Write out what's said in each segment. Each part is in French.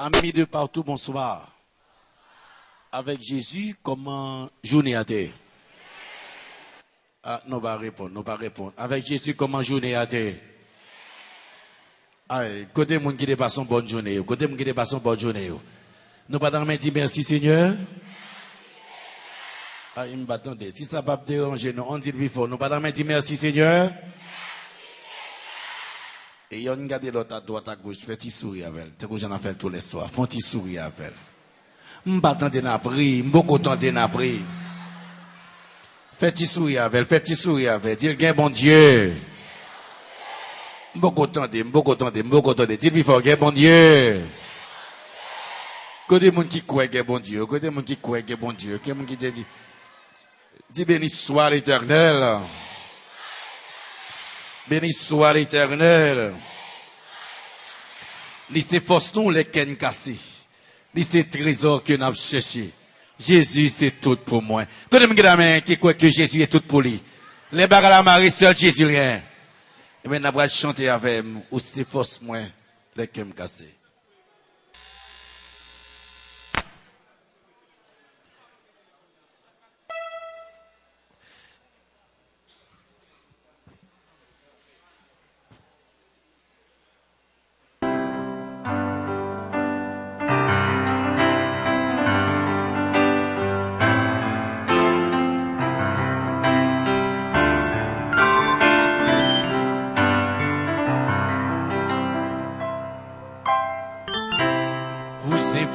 Amis de partout, bonsoir. Avec Jésus, comment journée a été? Ah, non, pas répondre. Avec Jésus, comment journée a été? Ah, côté moun qui dépasse une bonne journée, côté moun qui dépasse une bonne journée. Nous pas dans le dire merci Seigneur. Ah, il me attendez. Si ça va pas déranger, nous on dit le fort. Nous pas dans le dire merci Seigneur. Et on regarde l'autre à droite à gauche, fait petit sourire avec elle. C'est que j'en ai fait tous les soirs. Font petit sourire avec elle. M'pas tenter n'a pris, m'boko tenter n'a pris. Fait petit sourire avec elle, fait petit sourire avec elle. Dis le bon Dieu. M'boko tenter. Dis-lui fort, bon Dieu. Côté moun qui croit que bon Dieu, côté moun qui croit que bon Dieu, côté moun qui dit dis béni soit l'Éternel. Béni soit l'Éternel. Lycée force nous les ken cassés. Lycée trésor que nous avons cherché. Jésus c'est tout pour moi. Côté moun qui croit que Jésus est tout pour lui. Les bagarres la Marie seul Jésus rien. Et maintenant, on va chanter avec moi, ou c'est force moi, les qui me cassent.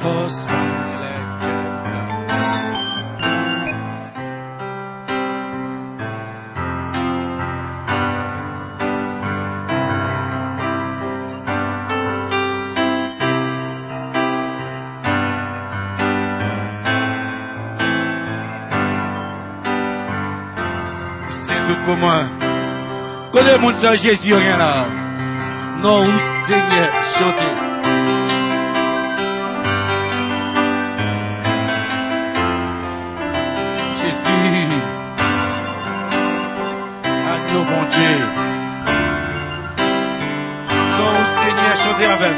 Force c'est tout pour moi. Quand le monde sans Jésus, rien là. Non, Seigneur, chantez. Jésus, agneau bon Dieu. Non, Seigneur, chantez avec.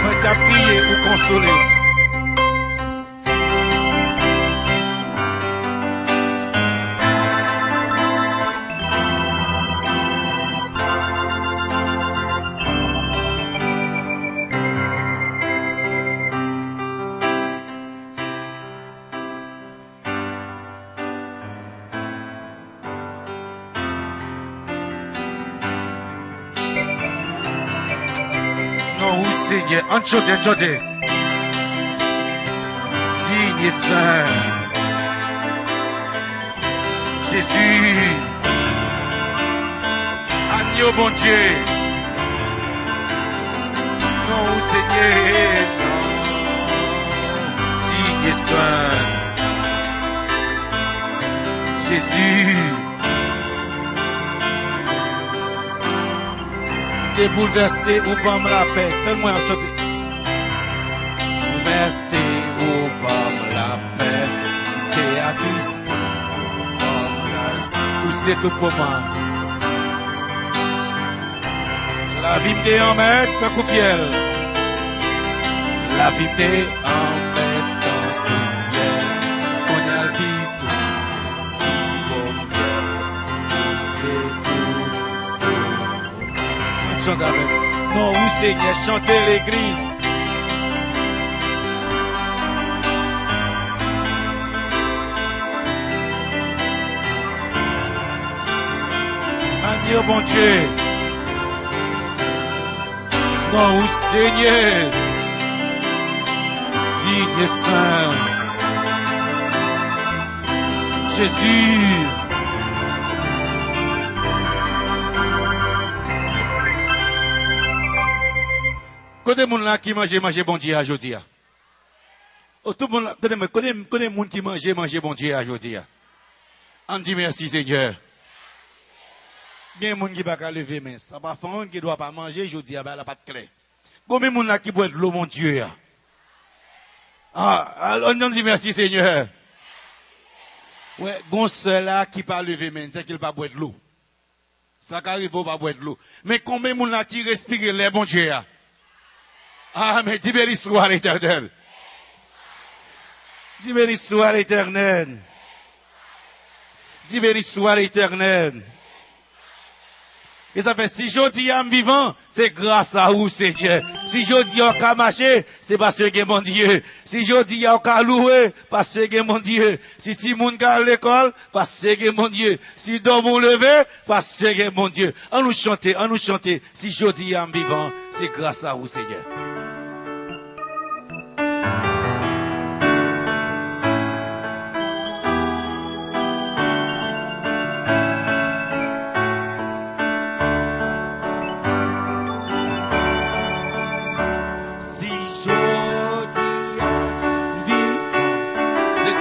Moi, t'as prié ou consolé. Non, Seigneur, enchanté. Digne et saint. Jésus. Agneau bon Dieu. Non, Seigneur, non. Digne et saint. Jésus. T'es bouleversé ou pas me la paix. Tellement enchanté. Bouleversé ou pas me la paix. T'es attristé ou pas me la joie. Ou c'est tout pour moi. La vie m'est en mettant coup fiel. La vie m'est en mettant coup fiel. Qu'on a dit tout ce que si au miel. Ou c'est tout pour moi. Chante avec. Non, où Seigneur, chantez l'église. Agneau bon Dieu. Non, où Seigneur, digne et saint. Jésus. Côté moun là qui mange bon Dieu aujourd'hui. Oh tout moun là connaît moun qui mange bon Dieu aujourd'hui. On dit merci Seigneur. Bien moun qui va pas lever mais ça va faire un qui doit pas manger aujourd'hui ben la pas de clé. Combien moun là qui boit de l'eau mon Dieu. Ah, on dit merci Seigneur. Ouais, gon seul là qui pas lever main, c'est qu'il pas boire de l'eau. Ça qu'arrive pas boire de l'eau. Mais combien de gens qui respirent les bon Dieu? Ah, mais dis béni soit l'Éternel. Dis béni soit l'Éternel. Dis béni soit l'Éternel. Et ça fait, si je dis à me vivant, c'est grâce à vous, Seigneur. Si je dis à qu'à marcher, c'est parce que mon Dieu. Si je dis à qu'à louer, parce que mon Dieu. Si ti moun ka à l'école, parce que mon Dieu. Si dormons levé, parce que mon Dieu. On nous chanter, on nous chanter. Si je dis à me vivant, c'est grâce à vous, Seigneur.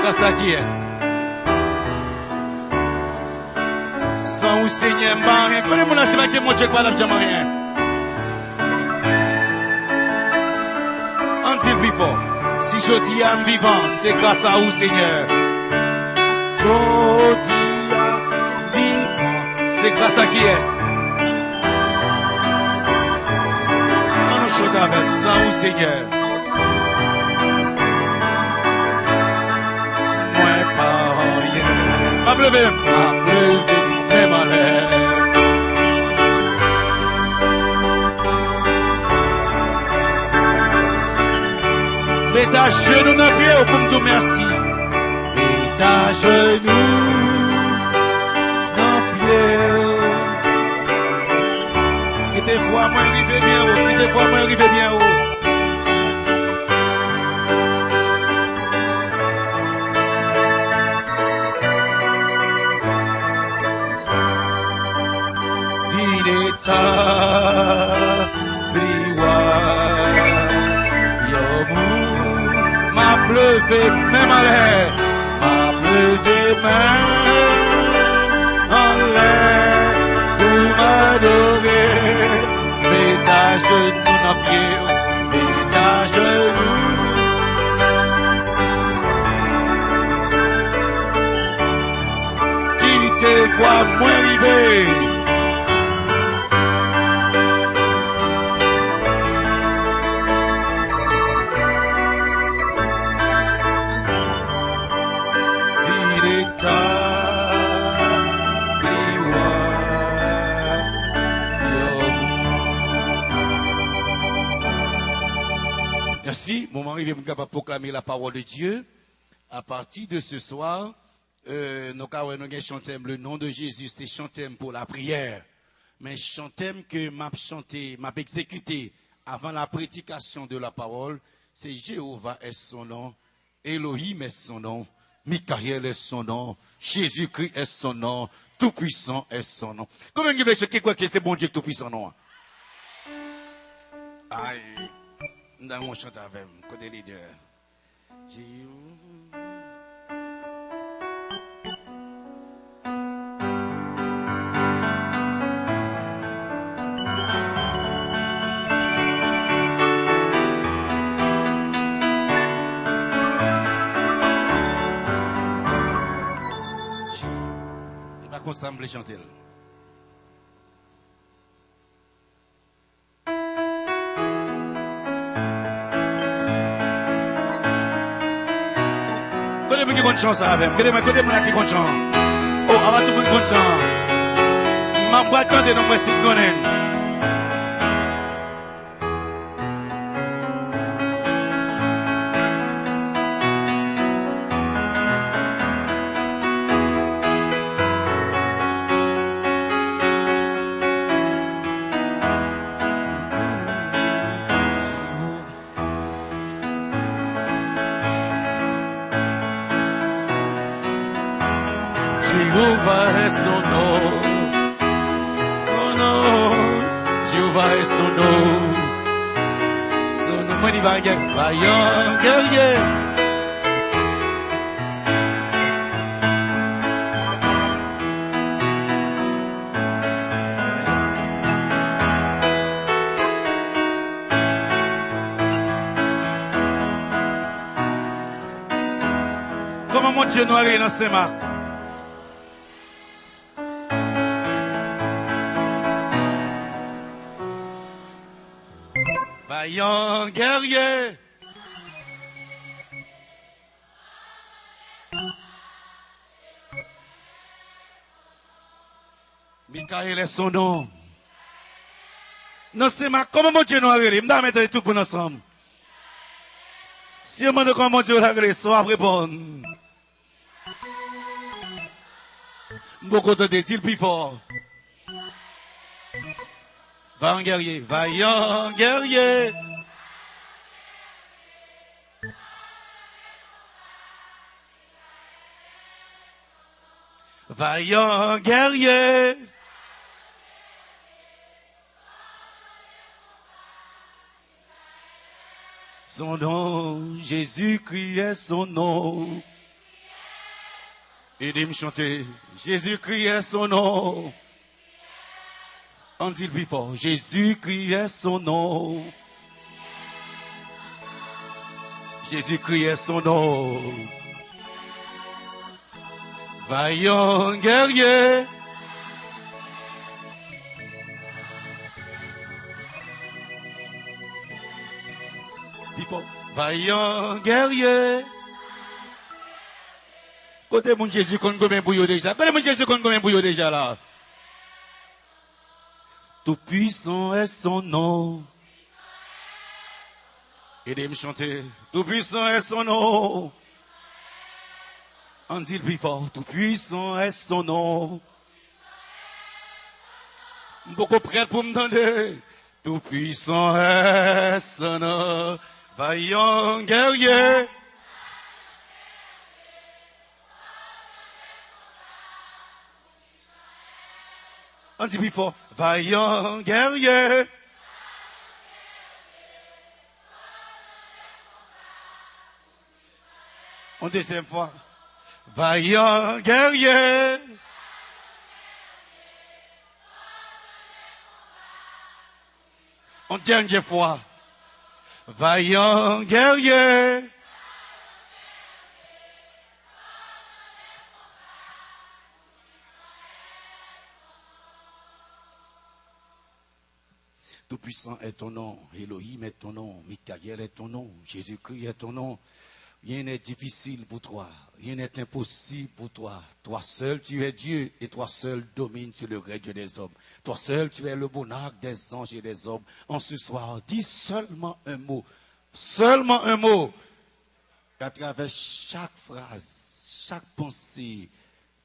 Grâce à qui est-ce? Sans vous, Seigneur, m'en rien. Connais mon c'est pas que mon Dieu pas d'abord jamais rien. On dit le plus fort. Si je dis à me vivant, c'est grâce à vous, Seigneur. Je dis à me vivant, c'est grâce à qui est-ce? On nous chante avec, sans vous, Seigneur. Ma pleuvé, même en l'air. Mets ta genou dans le pied pour me dire merci. Mets ta genou dans le pied. Qui te voit moi arriver bien haut, qui te voit moi arriver bien haut. Ma pleuvé même en l'air, ma pleuvé même en l'air pour m'adorer. Mets ta genou dans pied, mets ta genou. Qui te voit moins arriver. Merci. Mon mari vient me proclamer la parole de Dieu. À partir de ce soir, nous allons chanter le nom de Jésus. C'est chanter pour la prière. Mais chanter que m'a chanté, m'a exécuté avant la prédication de la parole, c'est Jéhovah est son nom, Elohim est son nom, Michael est son nom, Jésus-Christ est son nom, Tout-Puissant est son nom. Comment vous voulez choquer quoi que c'est bon Dieu Tout-Puissant non? Aïe. Dans mon chant avec côté leader. Il va qu'on semble chanter. Qui compte chance avec moi. Connais-moi qui compte chance. Oh, avant tout le monde compte chance. Ma boîte de nous, moi, c'est connaître. Jéhovah est son nom, Jéhovah est son nom, moi, il va vaillant guerrier. Comment mon Dieu nous a dans Saint-Marc? vaillant guerrier. Michael est son nom. Non, c'est ma, comment mon Dieu nous a réglé? M'da mettre tout pour ensemble. Si on demande comment mon Dieu l'a réglé, soit répondre. Beaucoup de dire plus fort. Vaillant guerrier, vaillant guerrier. Vaillant guerrier. Son nom, Jésus-Christ est son nom. Aidez-moi chanter. Jésus-Christ est son nom. On dit le plus fort. Jésus-Christ est son nom. Jésus-Christ est son nom. Vaillant guerrier. Vaillant guerrier. Côté mon Jésus qu'on combien bouillot déjà. Côté mon Jésus qu'on combien bouillot déjà là. Tout puissant est son nom. Aidez-moi chanter. Tout puissant est son nom. On dit le plus fort. Tout puissant est son nom. Beaucoup prêt pour me demander. Tout puissant est son nom. Vaillant guerrier. On dit plus fort. Vaillant guerrier. En deuxième fois. Vaillant guerrier. En dernière fois. Vaillant guerrier. Tout-puissant est ton nom, Elohim est ton nom, Michael est ton nom, Jésus-Christ est ton nom. Rien n'est difficile pour toi, rien n'est impossible pour toi. Toi seul tu es Dieu et toi seul domines sur le règne des hommes. Toi seul tu es le monarque des anges et des hommes. En ce soir, dis seulement un mot. Seulement un mot. À travers chaque phrase, chaque pensée,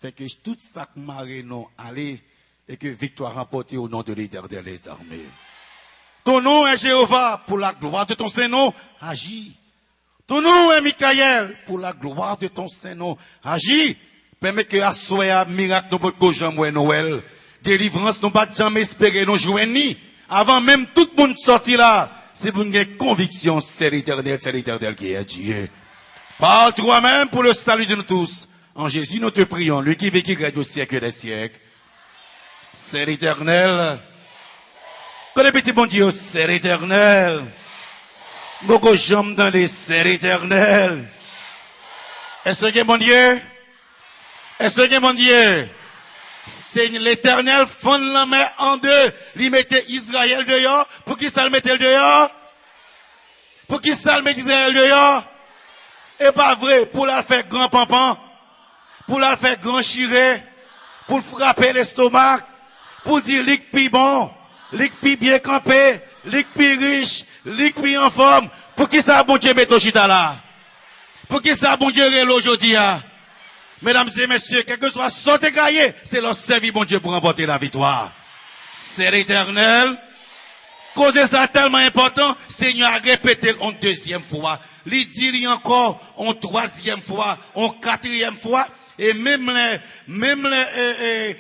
fait que tout ça marée non aller et que victoire remportée au nom de l'Éternel des armées. Ton nom est Jéhovah, pour la gloire de ton Saint-Nom, agis. Ton nom est Michael, pour la gloire de ton Saint-Nom, agis. Permets que à soir miracle nous pas jamais Noël. Délivrance nous pas jamais espérer nous joindre. Avant même tout le monde sorti là, c'est pour une conviction, c'est l'Éternel qui est Dieu. Parle toi-même pour le salut de nous tous. En Jésus nous te prions, lui qui vit qui règne au siècle des siècles. C'est l'Éternel. Que le petit bon Dieu, c'est l'Éternel. Beaucoup jambes dans les c'est l'Éternel. Est-ce que mon Dieu? Est-ce que mon Dieu? C'est l'Éternel fond la main en deux. Il mettait Israël dehors. Pour qui ça le mettait dehors? Pour qui ça le mettait Israël dehors? Et pas vrai. Pour la faire grand pampan. Pour la faire grand chiré. Pour frapper l'estomac. Pour dire lick pi bon. Lick pi bien campé. Lick pi riche. Lick pi en forme. Pour qui ça bon Dieu mette au chita là? Pour qui ça bon Dieu réel aujourd'hui? Mesdames et messieurs, quel que soit sauté gaillé, c'est leur service, bon Dieu, pour remporter la victoire. C'est l'Éternel. Causer ça tellement important, Seigneur a répété en deuxième fois. Il dit encore en troisième fois, en quatrième fois, et même les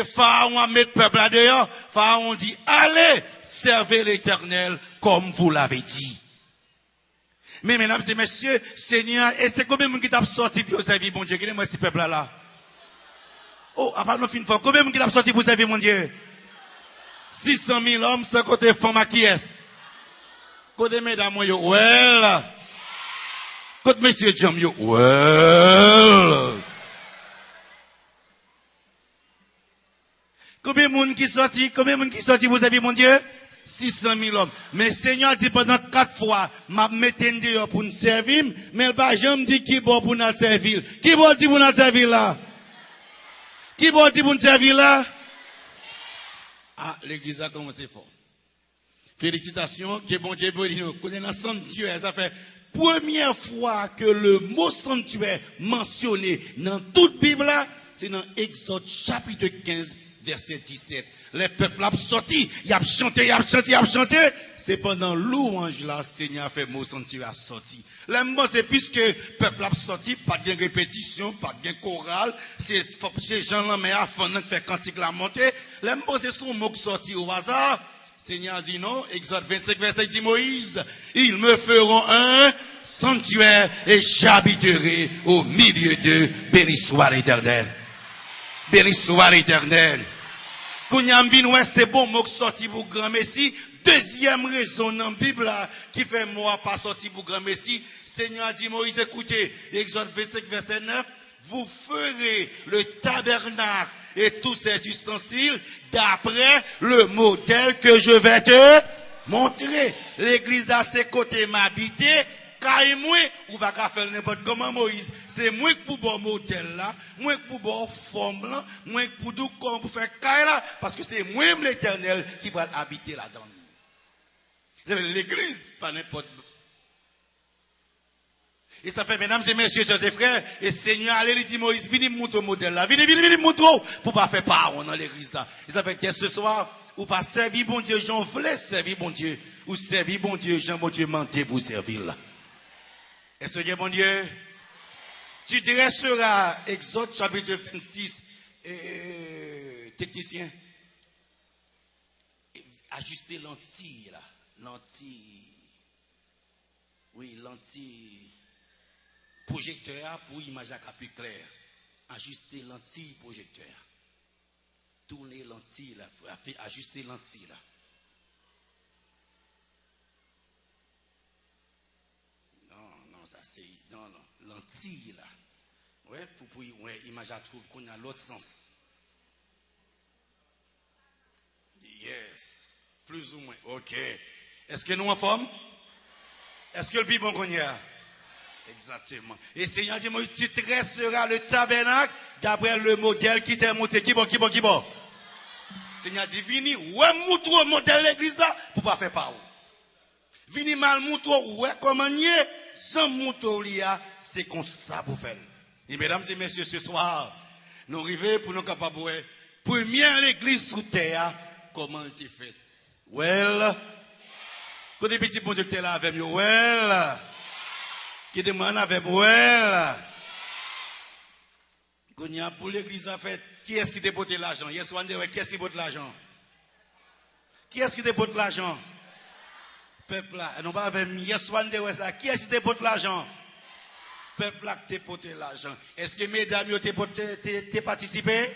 pharaons a mis le peuple là dehors, pharaon dit, allez, servez l'Éternel comme vous l'avez dit. Mais mesdames et messieurs, Seigneur, et c'est combien de monde qui t'a sorti pour servir mon Dieu? Quel est ce peuple là? Oh, à part nous fin fois, combien de monde qui t'a sorti pour servir mon Dieu? 600 000 hommes, sans côté femmes à qui est-ce? Côté mesdames, yo, well. Côté monsieur Jam, yo, well. Combien de monde qui sorti? Combien de monde qui sorti pour servir mon Dieu? 600 000 hommes. Mais Seigneur dit pendant 4 fois, m'a metté dehors pour nous servir, mais le pas jamais dit qui bon pour nous servir. Qui bon dit pour nous servir là? Qui bon dit pour nous servir là? Ah, l'église a commencé fort. Félicitations, que bon Dieu bénisse nous. Connaît dans sanctuaire, ça fait première fois que le mot sanctuaire mentionné dans toute Bible là, c'est dans Exode chapitre 15 verset 17. Les peuples ont sorti, ils ont chanté, ils ont chanté, ils ont chanté. C'est pendant louange là, Seigneur a fait mot sanctuaire sorti. Là, c'est puisque le peuple a sorti, pas de répétition, pas de chorale, c'est ces gens-là, mais à fond, fait cantique la montée. Là, c'est son mot qui sorti au hasard. Seigneur dit non, Exode 25 verset dit Moïse, ils me feront un sanctuaire et j'habiterai au milieu d'eux. Béni soit l'Éternel. Béni soit l'Éternel. Kounyambin, c'est bon mot sorti pour grand Messie. Deuxième raison dans la Bible qui fait moi pas sorti pour grand Messie. Seigneur dit Moïse, écoutez, Exode 25 verset 9, vous ferez le tabernacle et tous ces ustensiles d'après le modèle que je vais te montrer. L'église à ses côtés m'habiter, car moi, ou pas faire n'importe comment Moïse. C'est moi qui pour bon modèle là, moi qui pour bon forme là, moi qui pour tout comme pour faire caille là, parce que c'est moi l'Éternel qui va habiter là-dedans. C'est l'église, pas n'importe. Et ça fait, mesdames et messieurs, chers et frères, et Seigneur, allez, il dit Moïse, venez montrer le modèle là. Venez montrer, pour pas faire parole dans l'église là. Et ça fait que ce soir, ou pas servir bon Dieu, j'en voulais servir bon Dieu, ou servir bon Dieu, Jean bon Dieu menté pour servir là. Est-ce que bon Dieu? Tu dirais sur Exode chapitre 26, technicien, ajuster lentille là. Lentille. Oui, lentille. Projecteur pour image à plus clair. Ajuster lentille projecteur. Tourner lentille là, pour ajuster lentille là. Non, ça c'est non, lentille là. Ouais, pour ouais, image à trouver qu'on a l'autre sens. Yes, plus ou moins. OK. Est-ce que nous en forme? Est-ce que le plus bon qu'on y a? Exactement. Et Seigneur dit, tu tresseras le tabernacle d'après le modèle qui t'est monté. Qui bon? Seigneur dit, vini, ouais, montre le modèle de l'église là, pour pas faire parole. Vini mal montre, ouais, comment y est, sans montre l'IA, c'est comme ça pour faire. Et mesdames et messieurs, ce soir, nous arrivons pour nous capables de première l'église sous terre, comment elle était faite? Well, quand les petits bon Dieu qui étaient là avec moi, well, qui demande avec moi, well, quand il y a pour l'église en fait, qui est-ce qui dépote l'argent? Yes, one day, qui est-ce qui dépote l'argent? Qui est-ce qui dépote l'argent? Peuple là, non pas avec yes, one day, ça, qui est-ce qui dépote l'argent? Peuple là qui dépote l'argent. Est-ce que mesdames, t'es participé?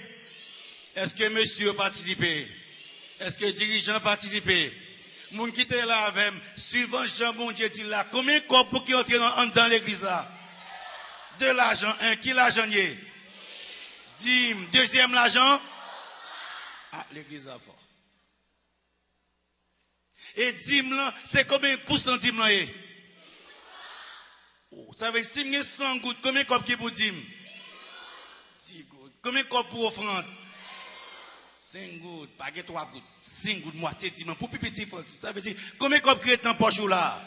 Est-ce que monsieur a participé? Est-ce que dirigeant a participé? Moun qui était là avec, suivant Jean bon Dieu dit là, combien de corps pour qui entrent dans l'église là? De l'argent, un, qui l'argent y est? Dîme, deuxième l'argent? Ah, l'église a fort. Et dîme là, c'est combien de pourcents dîme là est? Oh, ça veut dire, si vous avez 100 gouttes, combien de corps qui pour dîme? 10 gouttes. Combien de corps pour offrande? 5 gouttes, pas 3 gouttes, 5 gouttes, moitié dîme. Pour plus petit, ça veut dire, combien de corps qui est dans poche là?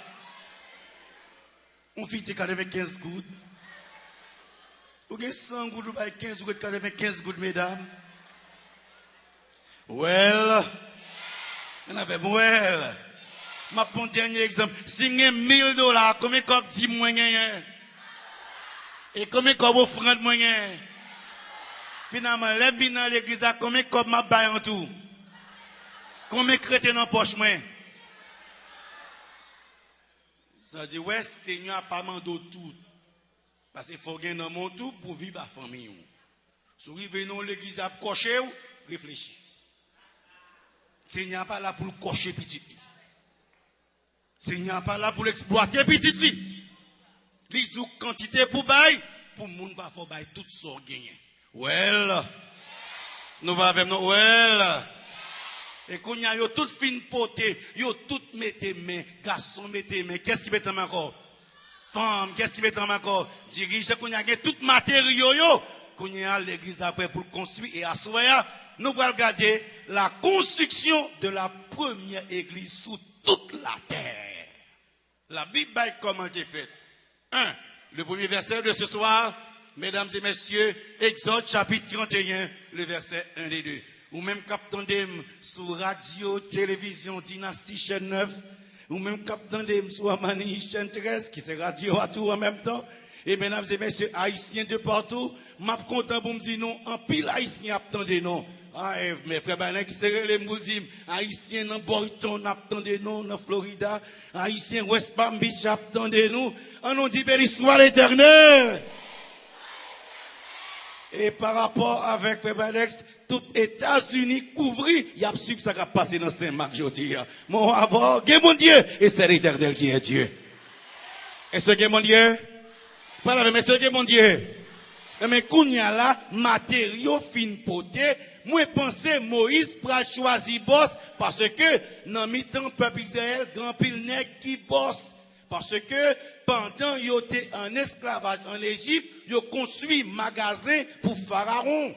On fait 95 gouttes. Vous avez 100 gouttes, vous avez 15 gouttes, 95 gouttes, mesdames. Well. On avait well. Ma prends un dernier exemple. Si vous avez $1000, combien de corps dit moyen? Et combien de corps offrande moyen? Finalement, les vins dans l'église, combien de corps m'a baillé en tout? Combien de chrétiens dans la poche moyen? Ça dit, ouais, Seigneur n'a pas mandé tout. Parce qu'il faut gagner dans mon tout pour vivre à la famille. Si vous arrivez dans l'église à cocher, réfléchissez. Seigneur n'est pas là pour le cocher petit. Seigneur n'est pas là pour l'exploiter petit. Il dit quantité pour bail, pour le monde va faire bail tout ça gagner. Well, nous va avec nous, well. Et qu'on y a yo tout fin poté, yo tout mettez main, garçon mettez main. Qu'est-ce qui met en main encore? Femme, qu'est-ce qui met en main encore? Dirigeant qu'on y a tout matériaux yo. Qu'on y a l'église après pour construire et asseoir. Nous allons regarder la construction de la première église sur toute la terre. La Bible est comment elle est faite. 1. Le premier verset de ce soir, mesdames et messieurs, Exode chapitre 31, le verset 1 et 2. Ou même captandem sur radio, télévision, dynastie, chaîne 9. Ou même captandem sur Amani, chaîne 13, qui c'est radio à tout en même temps. Et mesdames et messieurs, haïtiens de partout, m'a content pour me dire non, en pile haïtien attendez non. Ah, mes frères, ben, qui serait les moudis, haïtiens dans Boyton, attendez nous, dans Florida, haïtiens West Palm Beach, attendez nous. On nous dit, béni soit l'Éternel. Et par rapport avec Febadex, tout États-Unis couvri, il y a ce qui ça passé dans Saint-Marc, je dis. Mon avoir, mon Dieu, et c'est l'Éternel qui est Dieu. Est-ce que mon Dieu? Pas la même, est-ce que mon Dieu? Mais quand il y a là, matériaux fin poté, moi pensais Moïse pour choisir boss, parce que, dans mi-temps, peuple Israël, grand pile nègre qui bosse. Parce que, pendant qu'ils étaient en esclavage en Égypte, ils ont construit un magasin pour Pharaon.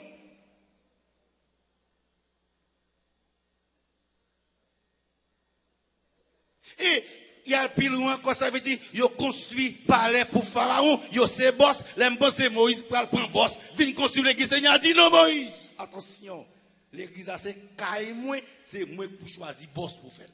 Et, il y a le plus loin, quoi ça veut dire, ils ont construit palais pour Pharaon, ils ont ses boss, les boss c'est Moïse pour le prendre boss, vient construire l'église, Seigneur dit non Moïse. Attention, l'église c'est caille moi, c'est moi pour choisir boss pour faire.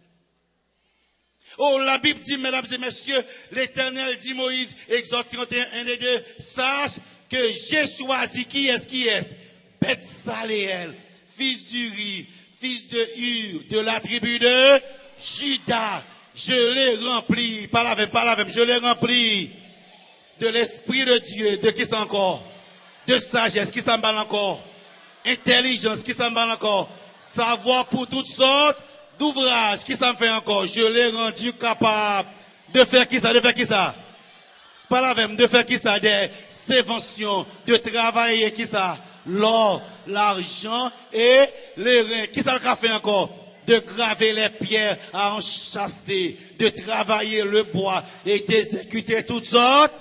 Oh, la Bible dit, mesdames et messieurs, l'Éternel dit Moïse, Exode 31, 1 et 2, sache que j'ai choisi qui est? Betsaléel, fils d'Uri, fils de Hur, de la tribu de Juda. Je l'ai rempli, pas la même, je l'ai rempli de l'Esprit de Dieu, de qui c'est encore? De sagesse, qui s'en bat encore? Intelligence, qui s'en bat encore? Savoir pour toutes sortes d'ouvrages, qui s'en fait encore? Je l'ai rendu capable de faire qui ça? Pas la même, de faire qui ça? Des subventions, de travailler qui ça? L'or, l'argent et les reins. Qui ça le fait encore? De graver les pierres à enchasser, de travailler le bois et d'exécuter toutes sortes.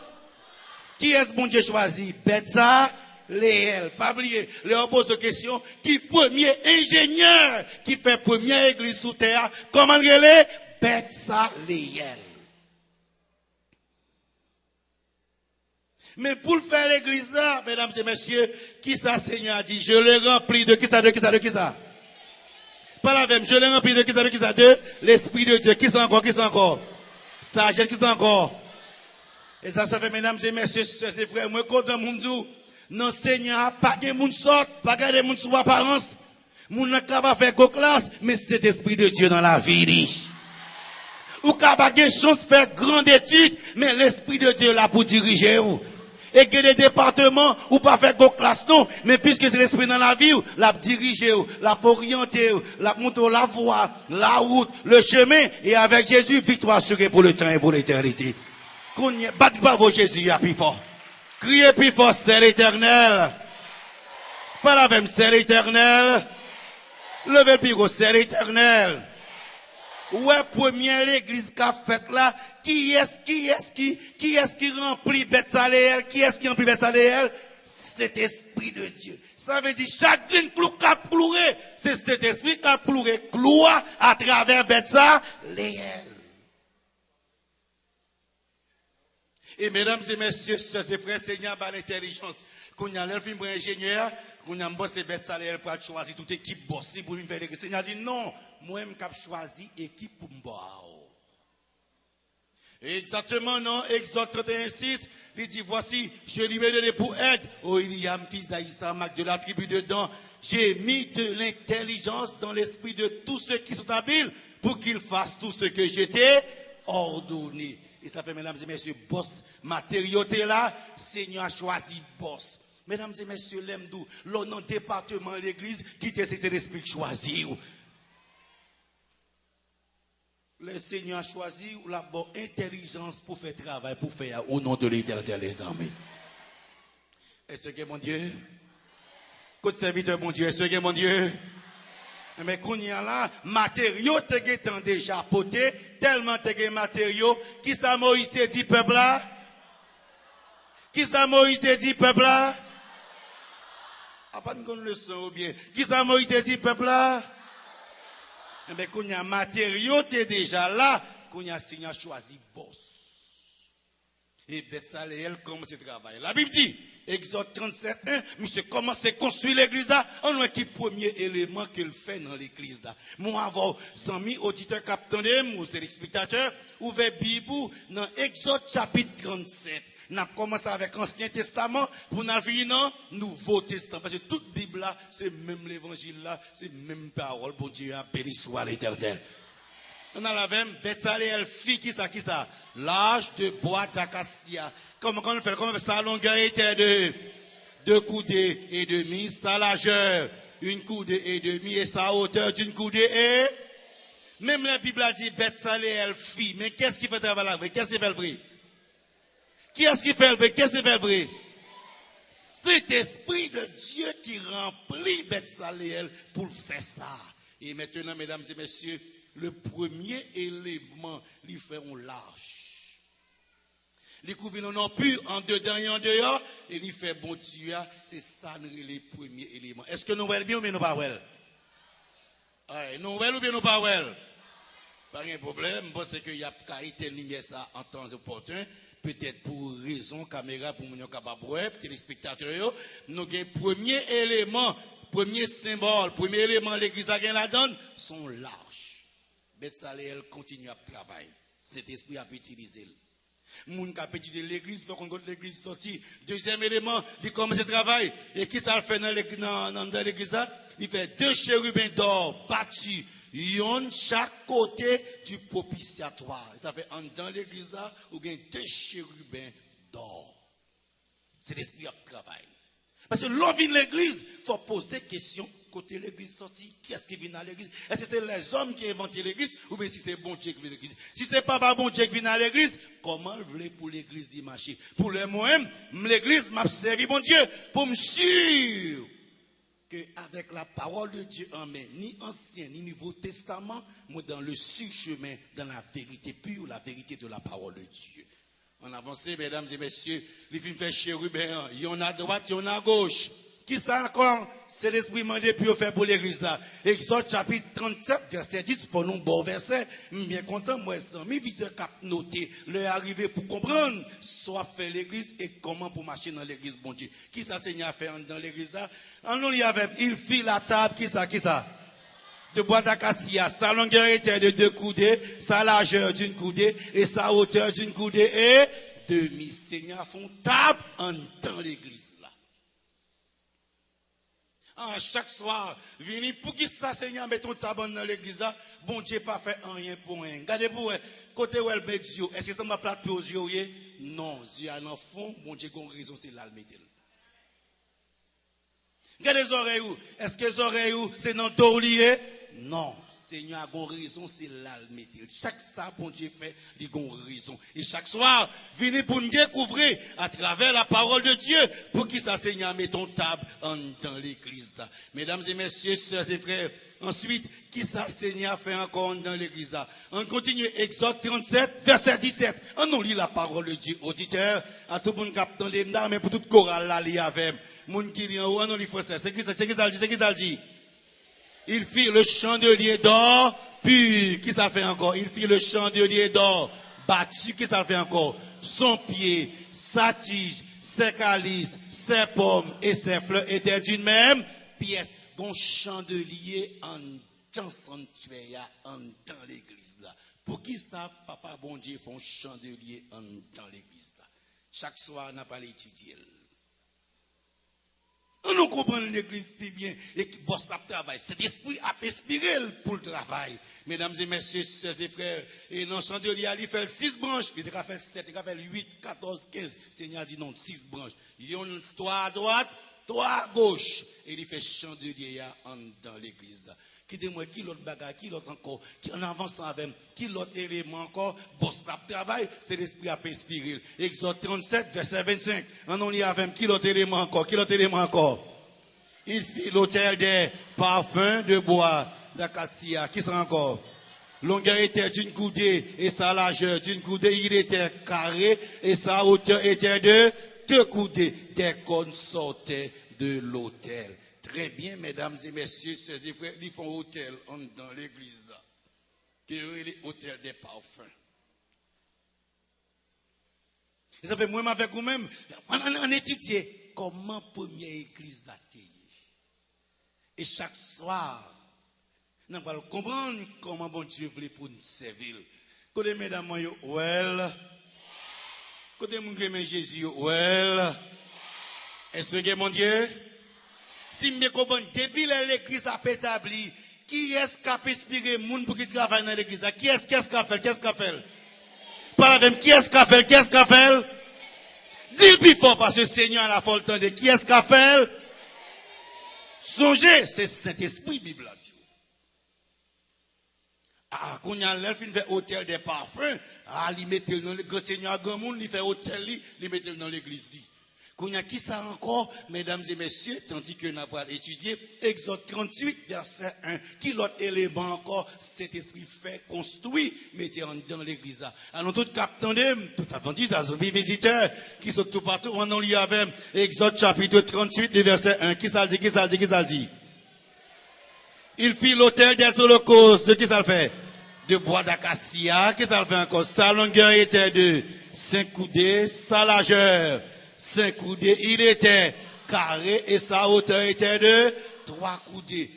Qui est-ce bon Dieu choisi? Betsaléel. Pas oublier, leur pose de question, qui premier ingénieur qui fait première église sous terre, comment il est? Betsaléel. Mais pour le faire l'église là, mesdames et messieurs, qui ça Seigneur a dit? Je l'ai rempli de qui ça? Pas la même, je l'ai rempli de qui ça? De l'Esprit de Dieu. Qui ça encore? Sagesse, qui ça encore? Et ça fait, mesdames et messieurs, c'est frères, moi, content, mon Dieu, non, Seigneur, pas de moun sort, pas de moun sous apparence. Moun n'a pas faire go classe, mais c'est l'Esprit de Dieu dans la vie. Ou n'a pas de chance de faire grande étude, mais l'Esprit de Dieu là pour diriger vous. Et que les départements, ou pas faire go classe non, mais puisque c'est l'Esprit dans la vie, l'a diriger, l'a orienter, l'a monter la voie, la route, le chemin, et avec Jésus, victoire assurée pour le temps et pour l'éternité. Battez pas vos Jésus à plus fort. Criez plus fort, c'est l'Éternel. Pas la même, c'est l'Éternel. Levez le plus gros, c'est l'Éternel. Ouais, première l'église qu'a faite là, qui est-ce qui remplit Betsaléel? Qui est-ce qui remplit Betsaléel? C'est l'Esprit de Dieu. Ça veut dire, chaque clou qu'a plouré, c'est cet esprit qu'a plouré, cloua à travers Betsaléel. Et mesdames et messieurs, sœurs et frères, Seigneur, par l'intelligence, qu'on a l'œuvre pour ingénieur, qu'on a bossé Betsaléel pour choisir toute équipe bossée pour une faire l'église. Seigneur dit non, moi-même j'ai choisi équipe pour me boire. Exactement, non, Exode 31:6, il dit, voici, je lui ai donné pour aide, Eliam, fils d'Aïssamak, de la tribu de Dan. J'ai mis de l'intelligence dans l'esprit de tous ceux qui sont habiles pour qu'ils fassent tout ce que j'étais ordonné. Et ça fait, mesdames et messieurs, boss, matériauté là, Seigneur a choisi boss. Mesdames et messieurs, l'Emdou, l'on dans département l'église, qui te c'est l'esprit choisi. Le Seigneur a choisi la bonne intelligence pour faire travail, pour faire au nom de l'Éternel, les amis. Est-ce que mon Dieu? Côte serviteur, mon Dieu, est-ce que mon Dieu? Mais qu'on y a là, matériaux te déjà poté, tellement te matériaux, qui ça Moïse te dit peuple là? Qui ça Moïse te dit peuple là? Ah, pas une leçon ou bien. Qui ça Moïse te dit peuple là? Mais qu'on y a matériaux te déjà là, qu'on y a signé choisi boss. Et Betsaleel commence à travailler. La Bible dit, Exode 37, 1, monsieur commence à construire l'église, on a qui premier élément qu'il fait dans l'église. Moi, avant 100 000 auditeurs capteurs, moi, c'est l'explicateur, ouvert Bible dans Exode chapitre 37. Nous avons commencé avec l'Ancien Testament pour nous finir dans Nouveau Testament. Parce que toute Bible là, c'est même l'évangile là, c'est même parole, bon Dieu, béni soit l'Éternel. On a la même Betsaleel fille qui ça? L'âge de bois d'acacia. Comment on fait? Comment sa longueur était de 2 coudées et demi, sa largeur 1 coudée et demi et sa hauteur d'une coudée et même la Bible a dit Betsaleel fille. Mais qu'est-ce qui fait travailler avec? Qu'est-ce qui fait le prix? Qui est-ce qui fait le prix? Qu'est-ce qui fait le prix? C'est l'Esprit de Dieu qui remplit Betsaleel pour faire ça. Et maintenant, mesdames et messieurs, le premier élément, lui fait un large. Il couvre non pur en dedans et en dehors, et il fait bon Dieu, c'est ça les premiers éléments. Est-ce que nous voyons bien ou bien nous pas voyons? Nous voyons ou bien nous pas voyons? Pas de problème, je pense qu'il y a qualité lumière ça en temps opportun. Peut-être pour raison caméra pour nous capable voir téléspectateurs nous avons premier élément, premier symbole, premier élément l'église a gagné la donne sont larges. Betsaleel continue à travailler. Cet esprit a utilisé. Moun qui a étudié l'église, il faut qu'on voit l'église sortie. Deuxième élément, il commence à travailler. Et qui ça fait dans l'église? Il fait 2 chérubins d'or battus. Yon chaque côté du propitiatoire. Ça fait dans l'église là, où il y a 2 chérubins d'or. C'est l'esprit qui travaille. Parce que l'on vient de l'église, il faut poser question côté l'église sortie. Qui est-ce qui vient à l'église? Est-ce que c'est les hommes qui ont inventé l'église? Ou bien si c'est bon Dieu qui vient à l'église? Si c'est pas bon Dieu qui vient à l'église, comment vous voulez pour l'église y marcher? Pour le moi-même, l'église m'a servi bon Dieu pour me sûr que avec la parole de Dieu en main, ni ancien ni nouveau testament, moi dans le sur-chemin, dans la vérité pure, la vérité de la parole de Dieu. On avance, mesdames et messieurs, les films fait chérubin, il y en a à droite, il y en a à gauche. Qui ça encore? C'est l'esprit mandé pour faire pour l'église là. Exode chapitre 37, verset 10, pour nous bon verset. Bien content, moi, ça, mes visiteurs cap noter, leur arriver pour comprendre, soit faire l'église et comment pour marcher dans l'église, bon Dieu. Qui ça, Seigneur, fait dans l'église là? En nous, il fit la table, qui ça? De bois d'acacia, sa longueur était de 2 coudées, sa largeur d'une coudée et sa hauteur d'une coudée et demi. Seigneur font table en dans l'église là. Chaque soir, venez pour qui ça Seigneur met ton table dans l'église là, bon Dieu pas fait rien pour rien. Regardez pour côté où elle met Dieu, est-ce que ça m'a plate aux yeux? Non, Dieu a dans fond, bon Dieu a raison c'est là le mettre. Regardez les oreilles où, est-ce que les oreilles où c'est dans dos lié? Non, Seigneur a raison, c'est là le mettre. Chaque ça, bon Dieu fait, il a raison. Et chaque soir, venez pour nous découvrir à travers la parole de Dieu, pour qui ça, Seigneur, met ton table dans l'église. Mesdames et messieurs, sœurs et frères, ensuite, qui ça, Seigneur, fait encore dans l'église. On continue, Exode 37, verset 17. On nous lit la parole de Dieu, auditeur, à tout le monde qui a dans les mains, mais pour toute chorale là, il y avait, moun qui lit en haut, on nous lit français. C'est qui ça dit? Il fit le chandelier d'or pur. Qui ça fait encore? Il fit le chandelier d'or battu. Qui ça fait encore? Son pied, sa tige, ses calices, ses pommes et ses fleurs étaient d'une même pièce. Bon chandelier en temps sanctuaire, en dans l'église là. Pour qui ça, papa bon Dieu font chandelier en dans l'église là? Chaque soir, on n'a pas l'étudier. Nous comprenons l'église plus bien et qui bosse à travail. Cet esprit a inspiré pour le travail. Mesdames et messieurs, sœurs et frères, et dans le chandelier, il fait 6 branches, il a fait 7, il a fait 8, 14, 15. Le Seigneur dit non, 6 branches. Il y a 3 à droite, 3 à gauche. Et il fait chandelier dans l'église. Qui dis-moi, qui l'autre bagarre, qui l'autre encore, qui en avançant avec, qui l'autre élément encore, bosse à travail, c'est l'esprit a inspiré. Exode 37, verset 25. On y avec, qui l'autre élément encore, qui l'autre élément encore. Il fit l'autel des parfums de bois d'acacia. Qui sera encore? Longueur était d'une coudée et sa largeur d'une coudée, il était carré et sa hauteur était de 2 coudées. Des cônes sortaient de l'autel. Très bien, mesdames et messieurs, sœurs et frères, ils font hôtel dans l'église, qui est l'hôtel des parfums. Et ça fait moi avec vous-même, on étudie comment première église datée. Et chaque soir, nous allons comprendre comment bon Dieu voulait pour nous servir. Côté mesdames, well. Côté mon Jésus, well. Est-ce que mon Dieu? Si je comprends, depuis l'église a été établie, qui est-ce qui a inspiré les gens pour qui travaillent dans l'église? Qui est-ce qui a fait? Qu'est-ce qu'a fait? Par la même, qui est-ce qui a fait? Qu'est-ce qu'a fait? Dis le plus fort parce que le Seigneur a la folle temps de qui est-ce qui a fait? Songez, c'est Saint-Esprit, Bible a dit. Ah, quand il y a l'elfe, il fait hôtel des parfums. Ah, il met dans le grand Seigneur, grand monde, il fait hôtel, il met dans l'église. Quand il y a qui ça encore, mesdames et messieurs, tandis que nous avons étudié Exode 38, verset 1, qui l'autre élément encore, cet esprit fait construit, mettez dans l'église. Alors, tout captandem, tout adventiste, les visiteurs, qui sont tout partout, on en lit avec Exode chapitre 38, verset 1, qui ça dit? Il fit l'autel des holocaustes. De qui ça le fait? De bois d'acacia. Qui ça le fait encore? Sa longueur était de 5 coudées. Sa largeur, 5 coudées. Il était carré et sa hauteur était de 3 coudées.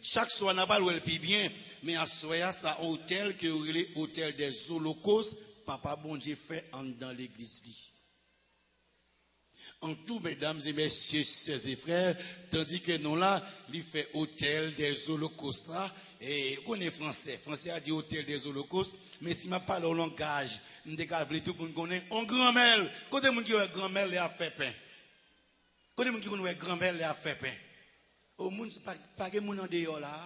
Chaque soir, on n'a pas le plus bien. Mais à soir, ça hôtel que vous voulez, hôtel des holocaustes. Papa bon Dieu fait dans l'église. En tout, mesdames et messieurs, sœurs et frères, tandis que nous là, il fait hôtel des holocaustes là, et on est français. Français a dit hôtel des holocaustes, mais si je parle au langage, je décale tout le monde connaît, on grand-mère, quand les gens qui ont grand-mère, les a fait pain. Quand les gens qui ont grand-mère, les a fait pain. Au monde, pas que moun en dehors là.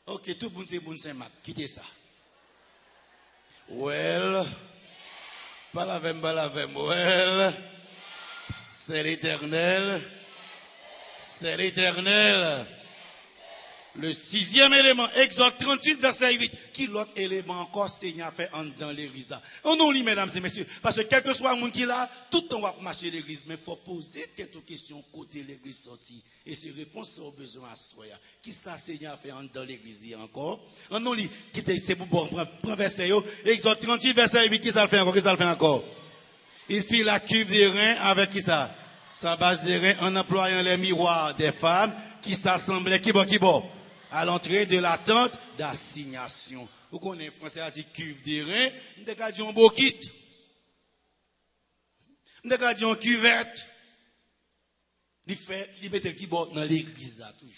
Ok, tout le monde c'est bon Saint-Marc, quittez ça. Well, pas la même, well. C'est l'Éternel. C'est l'Éternel. Le 6e élément, Exode 38, verset 8. Qui l'autre élément encore, Seigneur fait dans l'église. On nous lit, mesdames et messieurs. Parce que quel que soit le monde qui est là, tout le temps on va marcher l'église. Mais il faut poser quelques questions côté l'église sortie. Et ces réponses sont besoin à soi. Qui ça, Seigneur fait dans l'église encore? On nous lit, c'est pour prendre verset. Exode 38, verset 8. Qui ça le fait encore? Qui ça le fait encore? Il fit la cuve des reins avec qui ça? Sa base des reins en employant les miroirs des femmes qui s'assemblaient, qui bon, à l'entrée de la tente d'assignation. Vous connaissez, français a dit cuve des reins, nous avons dit un beau kit. Nous avons dit une cuvette. Il met le qui bon dans l'église là, toujours.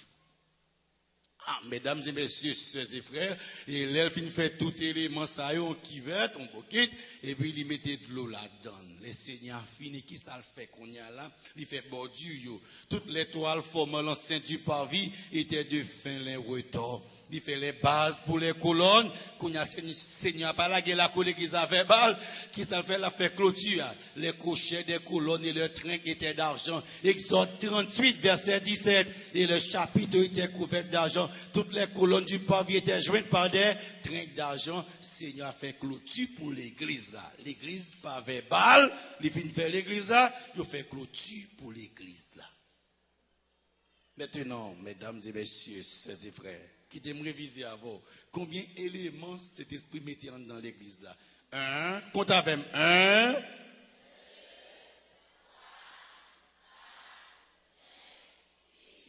Ah, mesdames et messieurs, sœurs et frères, et l'elfe fait tout élément ça, on cuvette, on boquette, et puis il mettait de l'eau là-dedans. Le Seigneur fini, qui ça le fait qu'on y a là? Il fait bordure. Toutes les toiles formant l'enceinte du parvis étaient de fin lin retors. Il fait les bases pour les colonnes. Qu'on y a Seigneur pas la coulée qu'ils avaient balle, qui ça fait la fait clôture. Les cochers des colonnes et le train étaient d'argent. Exode 38, verset 17. Et le chapitre était couvert d'argent. Toutes les colonnes du parvis étaient jointes par des trains d'argent. Seigneur a fait clôture pour l'église là. L'église pas verbale. Il finit faire l'église là. Il fait clôture pour l'église là. Maintenant, mesdames et messieurs, sœurs et frères, qui t'aiment réviser avant, combien d'éléments cet esprit mettait dans l'église là? 1, compte avec 1.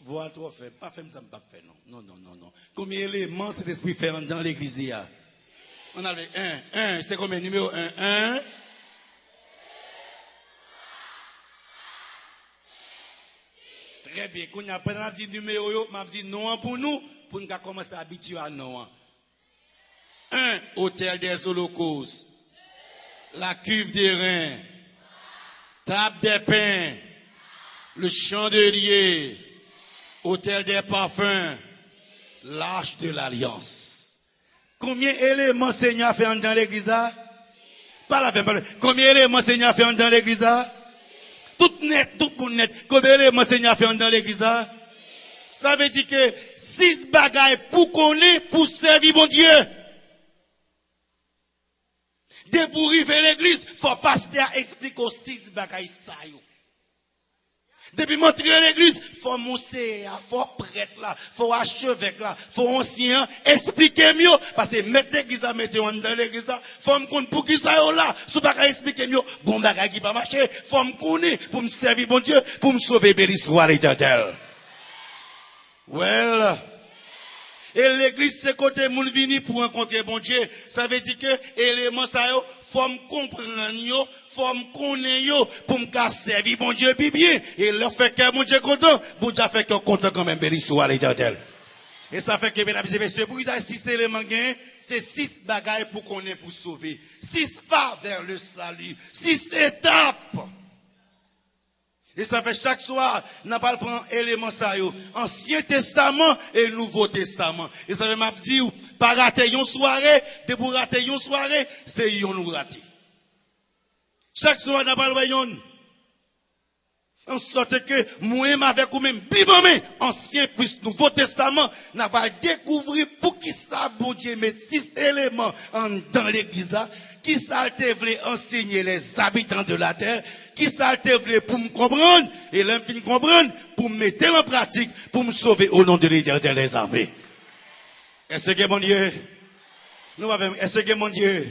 Voilà, trop fait. Pas fait, ça pas fait, non. Non. Combien d'éléments cet esprit fait dans l'église là? On a le 1, c'est combien? Numéro 1. Très bien. Quand on a pas dit numéro, m'a dit non pour nous, pour nous commencer à habituer à non. 1, hôtel des holocaustes. La cuve des reins. Table des pains. Le chandelier. Hôtel des parfums. L'arche de l'alliance. Combien d'éléments Seigneur fait dans l'église là? Pas la peine. Combien d'éléments Seigneur fait dans l'église là? Tout net, tout pour net. Combien d'éléments Seigneur fait dans l'église là? Ça veut dire que 6 bagailles pour connaître, pour servir mon Dieu. Dès pour arriver à l'église, faut pasteur expliquer aux 6 bagailles ça yo. Depuis m'entrer à l'église, faut monter, faut prêtre là, faut archevêque là, faut ancien, expliquer mieux, parce que mettre l'église à mettre dans l'église là, faut me connaître pour qui ça yo là, sous pas expliquer mieux, bon bagage qui pas marcher, faut me connaître pour me servir bon Dieu, pour me sauver béni soit l'éternel. Well. Et l'église, c'est côté moun vini pour rencontrer bon Dieu. Ça veut dire que, élément ça yo, faut me comprendre yo, faut me connaître yo, pour me servir bon Dieu bien. Et leur fait que bon Dieu content, bon Dieu fait que content quand même, béni soit l'éternel. Et ça fait que, mesdames et messieurs, pour qu'ils aient 6 éléments gagnés, c'est 6 bagailles pour qu'on ait pour sauver. 6 pas vers le salut. 6 étapes. Et ça fait chaque soir, n'a pas prendre élément ça yo, Ancien Testament et Nouveau Testament. Et ça fait m'a dit pas rater une soirée, de pour rater une soirée, c'est yon nous rater. Chaque soir n'a pas yon. En sorte que moi avec ou même bibamé, Ancien plus Nouveau Testament, n'a pas découvrir pour qui ça bon Dieu met 6 éléments dans l'église là, qui ça te voulait enseigner les habitants de la terre. Qui ça te voulait pour me comprendre, et l'infini comprendre, pour me mettre en pratique, pour me sauver au nom de l'Éternel des armées. Est-ce que mon Dieu, nous avons, est-ce que mon Dieu,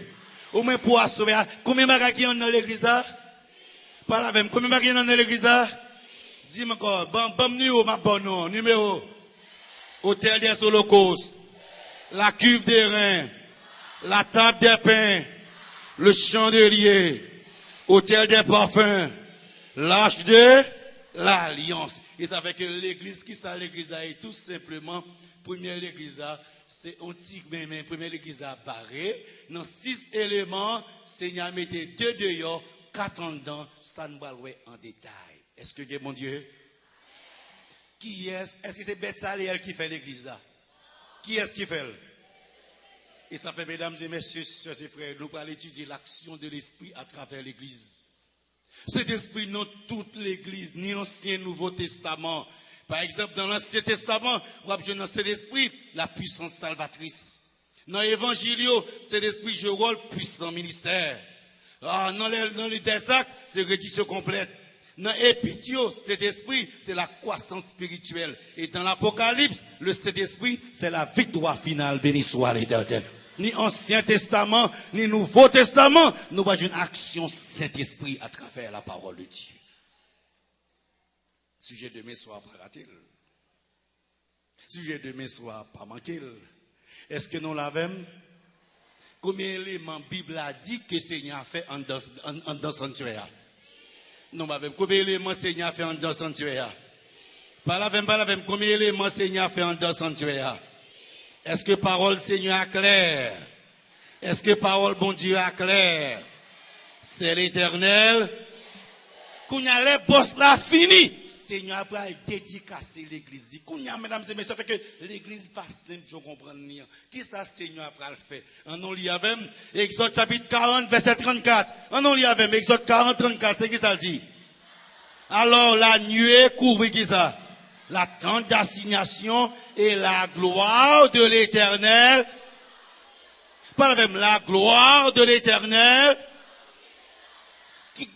au moins pour sauver, combien de bagages qui sont dans l'église là? Parle avec, combien de bagages qui sont dans l'église là? Dis-moi encore, bon numéro, ma bonne numéro, hôtel des holocaustes, la cuve des reins, la table des pains, le chandelier, hôtel des parfums, l'arche de l'alliance. Et ça fait que l'église, qui ça l'église a, est tout simplement, première l'église a, c'est antique, mais première l'église a barré. Dans 6 éléments, Seigneur mettait 2 dehors, 4 en dedans, ça nous va le voir en détail. Est-ce que, mon Dieu? Qui est-ce que c'est Beth Saléel qui fait l'église là? Qui est-ce qui fait? Et ça fait, mesdames et messieurs, sœurs et frères, nous allons étudier l'action de l'Esprit à travers l'Église. Cet esprit, non toute l'Église, ni l'Ancien Nouveau Testament. Par exemple, dans l'Ancien Testament, vous avez dans cet esprit la puissance salvatrice. Dans l'Évangile, cet esprit joue rôle puissant ministère. Dans les 10 actes, c'est rédition complète. Dans l'Épitio, cet esprit, c'est la croissance spirituelle. Et dans l'Apocalypse, le cet esprit, c'est la victoire finale. Béni soit l'Éternel. Ni Ancien Testament, ni Nouveau Testament, nous avons une action Saint-Esprit à travers la parole de Dieu. Sujet de mes soirs, pas raté. Sujet de mes soirs, pas manqué. Est-ce que nous l'avons? Combien d'éléments Bible a dit que le Seigneur a fait en dans sanctuaire? Non, combien d'éléments Seigneur a fait en dans sanctuaire? Pas la même, combien d'éléments Seigneur a fait en dans sanctuaire? Est-ce que parole Seigneur est claire? Est-ce que parole bon Dieu est claire? C'est l'Éternel. Quand y a les boss là fini, Seigneur va dédicacer l'église. Quand y a mesdames et messieurs, ça fait que l'église pas simple, je comprends rien. Qui ça Seigneur va le faire? On lit avec Exode chapitre 40 verset 34. On lit avec Exode 40 34, c'est qui ça dit? Alors la nuée couvrit qui ça? La tente d'assignation et la gloire de l'Éternel. Parle même la gloire de l'Éternel.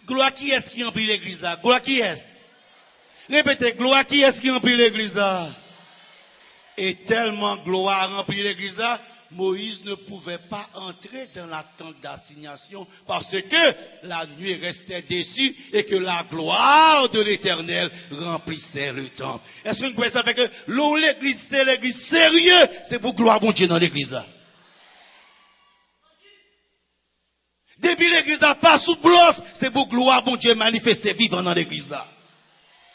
Gloire qui est-ce qui remplit l'église là? Gloire qui est-ce? Répétez, gloire qui est-ce qui remplit l'église là? Et tellement gloire remplit l'église là, Moïse ne pouvait pas entrer dans la tente d'assignation parce que la nuit restait dessus et que la gloire de l'Éternel remplissait le temple. Est-ce que vous pouvez savoir que l'église, c'est l'église sérieux, c'est pour gloire bon Dieu dans l'église là? Depuis l'église n'a pas sous bluff, c'est pour gloire bon Dieu manifester vivant dans l'église là.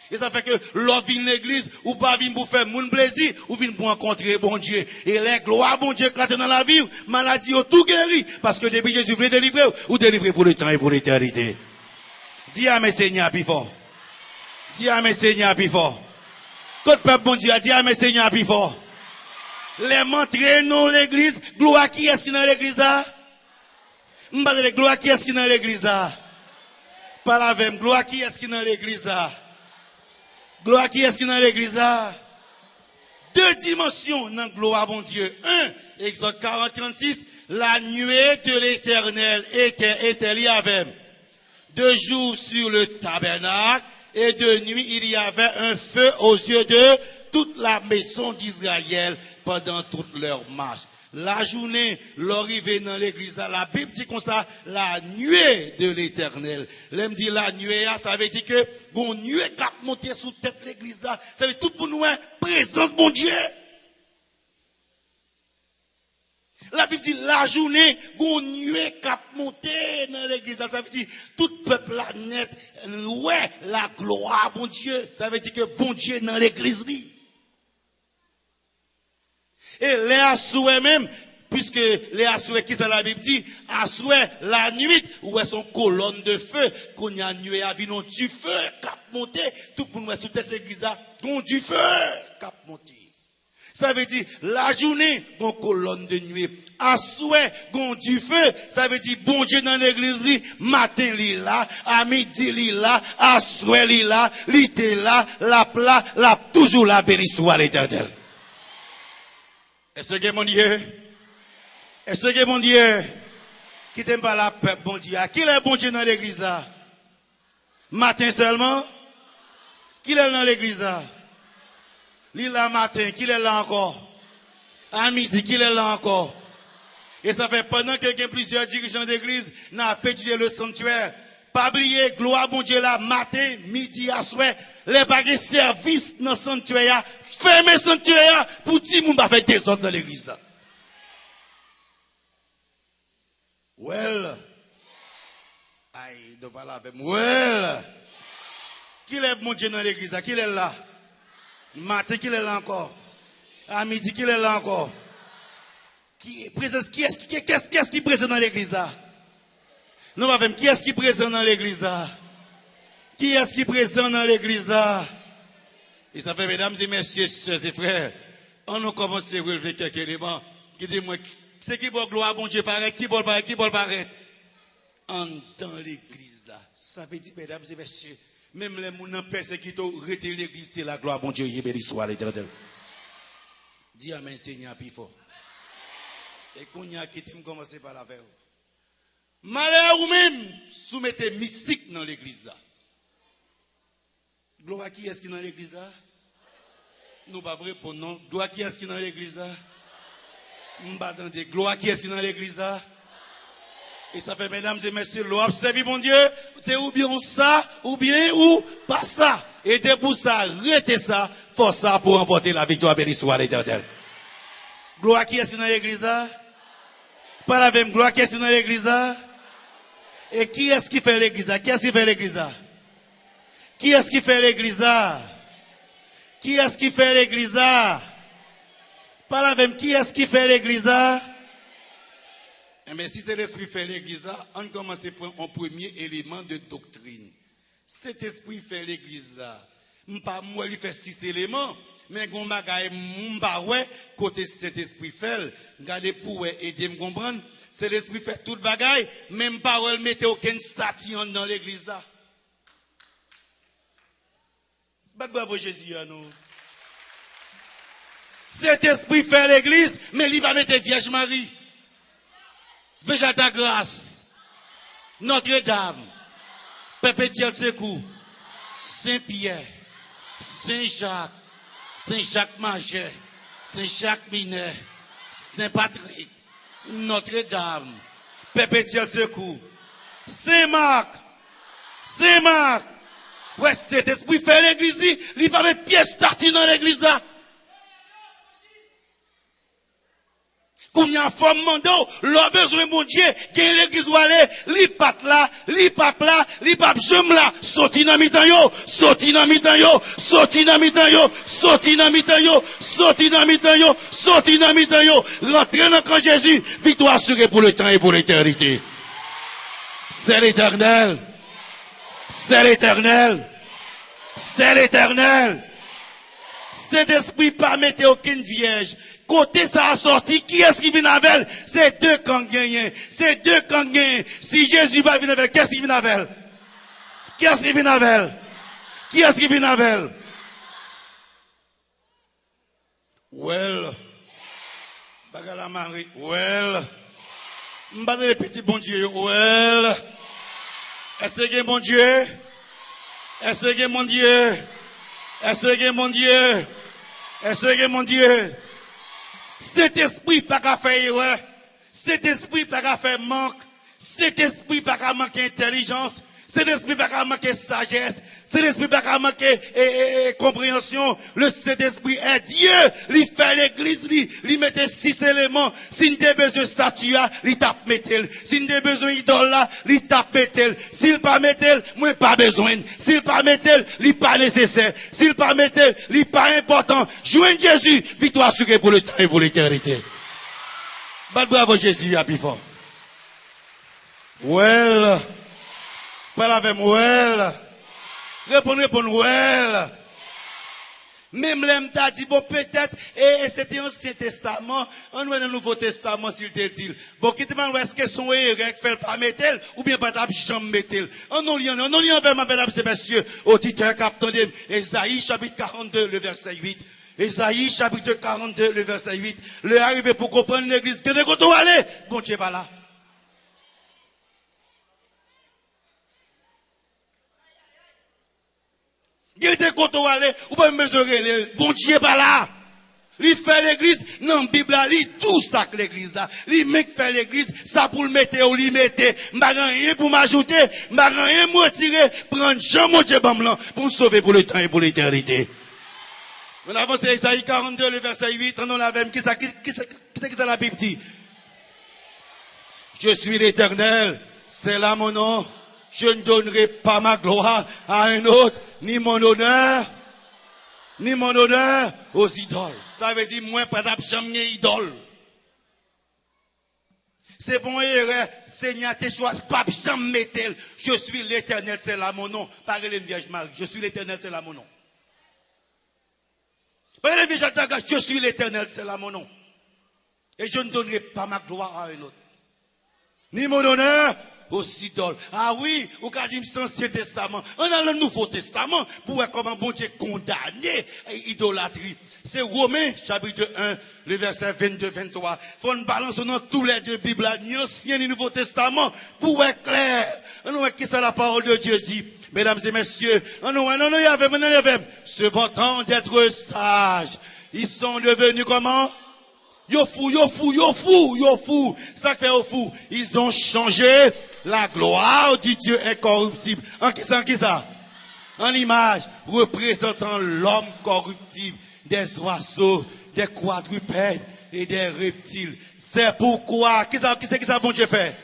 Et ça fait que l'on vient l'église, ou pas vient pour faire mon plaisir, ou vient pour rencontrer bon Dieu. Et les gloires bon Dieu quand dans la vie, maladie ou tout guéri. Parce que depuis Jésus voulait délivrer, ou délivrer pour le temps et pour l'éternité. Dis à mes seigneurs plus fort. Dis à mes seigneurs plus fort. Quand peuple bon Dieu a dit à mes seigneurs plus fort. Les montrer non l'église, gloire qui est-ce qui est dans l'église là? M'bade gloire qui est-ce qui est dans l'église là? Parle avec gloire qui est-ce qui est dans l'église là? Gloire qui est-ce qui est dans l'église là? deux dimensions dans la gloire, mon Dieu. Un, Exode 40, 36, la nuée de l'Éternel était liée avec de jour sur le tabernacle et de nuit il y avait un feu aux yeux de toute la maison d'Israël pendant toute leur marche. La journée, l'arrivée dans l'église, la Bible dit comme ça, la nuée de l'Éternel. L'aime dit la nuée, ça veut dire que bon nuée qui a monté sous tête l'église, ça veut dire tout pour nous, présence mon Dieu. La Bible dit la journée, bon nuée qui a monté dans l'église, ça veut dire tout peuple la net, ouais, la gloire bon Dieu. Ça veut dire que bon Dieu dans l'église. Et les assouets même, puisque les assouets qui c'est la Bible dit, assouets la nuit, où est son colonne de feu, qu'on y a nué à vino du feu, cap monté, tout pour nous sous tête l'église, qu'on du feu, cap monté. Ça veut dire, la journée, gon colonne de nuit, assouets, gon du feu, ça veut dire, bon Dieu dans l'église, matin li là, à midi li là, assouets li là, li te là, la toujours la béni soit l'Éternel. Est-ce que mon Dieu? Est-ce que mon Dieu? Qui t'aime pas la paix, bon Dieu? Qui est bon Dieu dans l'église là? Matin seulement? Qui est dans l'église là? Lui là matin, qui est là encore? À midi, qui est là encore? Et ça fait pendant que y a plusieurs dirigeants d'église n'a pas étudié le sanctuaire. Pas oublier, gloire bon Dieu là, matin, midi, à soir, les baguettes service dans le sanctuaire, fermez le sanctuaire pour tout le monde va faire des autres dans l'église là. Well. Aïe, de parler avec moi. Well. Qui est bon Dieu dans l'église là? Qui est là? Matin, qui est là encore? À midi, qui est là encore? Qui est-ce qui présente dans l'église là? Non, pas même. Qui est-ce qui présente dans l'église là? Qui est-ce qui présente dans l'église là? Et ça fait, mesdames et messieurs, sœurs et frères, on a commencé à relever quelques éléments qui disent, moi, c'est qui bon gloire, bon Dieu, paraît, qui bon paraît. En dans l'église là. Ça veut dire, mesdames et messieurs, même les gens qui ont arrêté l'église, c'est la gloire, bon Dieu, il béni soit l'Éternel. Dis Amen, Seigneur, puis fort. Et qu'on y a quitté, me commencer par la veille. Malheur ou même, soumettez mystique dans l'église là. Gloire qui est-ce qui est dans l'église là? Nous pas répondre non. Gloire qui est-ce qui est dans l'église là? Nous pas attendre. Gloire qui est-ce qui est dans l'église là? Et ça fait, mesdames et messieurs, l'on servi mon Dieu, c'est ou bien ça, ou bien ou pas ça. Et de pour ça, arrêtez ça, force ça pour remporter la victoire, béni soit l'Éternel. Gloire qui est-ce qui est dans l'église là? Pas la même gloire qui est-ce qui est dans l'église là? Et qui est-ce qui fait l'église là? Qui est-ce qui fait l'église là? Qui est-ce qui fait l'église là? Qui est-ce qui fait l'église là? Pas la même, qui est-ce qui fait l'église là? Mais si c'est l'esprit fait l'église là, on commence par un premier élément de doctrine. Cet esprit fait l'église là. M'pas moi il fait 6 éléments, mais gon bagay m'pas ouais côté cet esprit fait, regardez pour aider me comprendre, c'est l'esprit fait toute bagay, même pas elle mettait aucun statut dans l'église là. Bravo Jésus à nous. Cet esprit fait l'église, mais il va mettre Vierge Marie. Vierge ta grâce. Notre-Dame. Perpétuel secours. Saint-Pierre. Saint-Jacques. Saint-Jacques Majeur. Saint-Jacques Mineur. Saint-Patrick. Notre-Dame. Perpétuel secours. Saint-Marc. Saint-Marc. Ouais, cet esprit fait l'église, il va mettre pièce starting dans l'église là. Qu'on y a forme mando, l'on besoin mon Dieu, gagne l'église où aller, li pat là, li pap là, li pap jom là, sorti dans mi-temps yo, sorti dans mi-temps yo, sorti dans mi-temps yo, sorti dans mi-temps yo, sorti dans mi-temps yo, sorti dans mi-temps yo, rentrez dans camp Jésus, victoire assurée pour le temps et pour l'éternité. C'est l'Éternel. C'est l'Éternel. C'est l'Éternel. Cet esprit pas mettre aucune vierge. Côté ça a sorti, qui est-ce qui vient avec elle? C'est deux camps gagnés. C'est deux camps gagnés. Si Jésus va venir avec elle, qu'est-ce qui vient avec elle? Qui est-ce qui vient avec elle? Qui est-ce qui vient avec elle? Well. Bagala Marie. Well. M'bade les petits bon Dieu. Well. Est-ce que mon Dieu? Est-ce que mon Dieu? Est-ce que mon Dieu? Est-ce que mon Dieu? Cet esprit pas qu'à faire erreur. Cet esprit pas qu'à faire manque. Cet esprit pas qu'à manquer intelligence. Cet esprit pas qu'à manquer sagesse. Cet esprit pas qu'à manquer compréhension. Le Saint-Esprit est Dieu. Il fait l'église, il mettait 6 éléments. S'il n'a besoin de statue, il tape mettel. S'il n'a besoin d'idole, il tape mettel. S'il pas mettel, moi pas besoin. S'il pas mettel, il pas nécessaire. S'il pas mettel, il pas important. Joigne Jésus, victoire assurée pour le temps et pour l'éternité. Bravo Jésus, à plus fort. Well. Parle avec moi, well. Répondre, well. Même l'homme t'a dit, bon, peut-être, et c'était Ancien Testament, on est dans le Nouveau Testament, s'il te dit. Bon, qui te demande, est-ce que son hérec fait pas mettre, ou bien pas d'ab jamais mettre. On lit avec ma mesdames et messieurs, auditeurs, capteurs, Ésaïe, chapitre 42, le verset 8. Ésaïe, chapitre 42, le verset 8. Le arrivé pour comprendre l'église, que de côté où aller, bon Dieu pas là. Il était content d'aller, ou pas mesurer, bon Dieu pas là. Il fait l'église, non, Bible là, il tout ça que l'église là. Il mec fait l'église, ça pour le mettre ou lui mettre. M'a rien pour m'ajouter, m'a rien me retirer, prendre Jean mon Dieu blanc pour me sauver pour le temps et pour l'éternité. On avance à Isaïe 42, le verset 8, on a même, qui c'est que la Bible dit? Je suis l'Éternel, c'est là mon nom. Je ne donnerai pas ma gloire à un autre, ni mon honneur aux idoles. Ça veut dire, moi, pas jamais idole. C'est bon, Seigneur, tes choix, pas jamais tel. Je suis l'Éternel, c'est là mon nom. Parlez les Vierge Marie, je suis l'Éternel, c'est là mon nom. Parlez les Vierge Marie, je suis l'Éternel, c'est là mon nom. Et je ne donnerai pas ma gloire à un autre, ni mon honneur aux idoles. Ah oui, ou qu'a dit l'Ancien Testament. On a le Nouveau Testament pour voir comment bon Dieu condamné l'idolâtrie. C'est Romains, chapitre 1, le verset 22-23. Faut une balance dans tous les deux Bibles, ni Ancien ni Nouveau Testament, pour voir clair. On voit qui c'est la parole de Dieu dit. Mesdames et messieurs, non, il y avait, se vantant d'être sages. Ils sont devenus comment? Yo fou. Ça fait yo fou. Ils ont changé la gloire du Dieu incorruptible. En qui ça? En image représentant l'homme corruptible, des oiseaux, des quadrupèdes et des reptiles. C'est pourquoi, qui ça bon Dieu fait?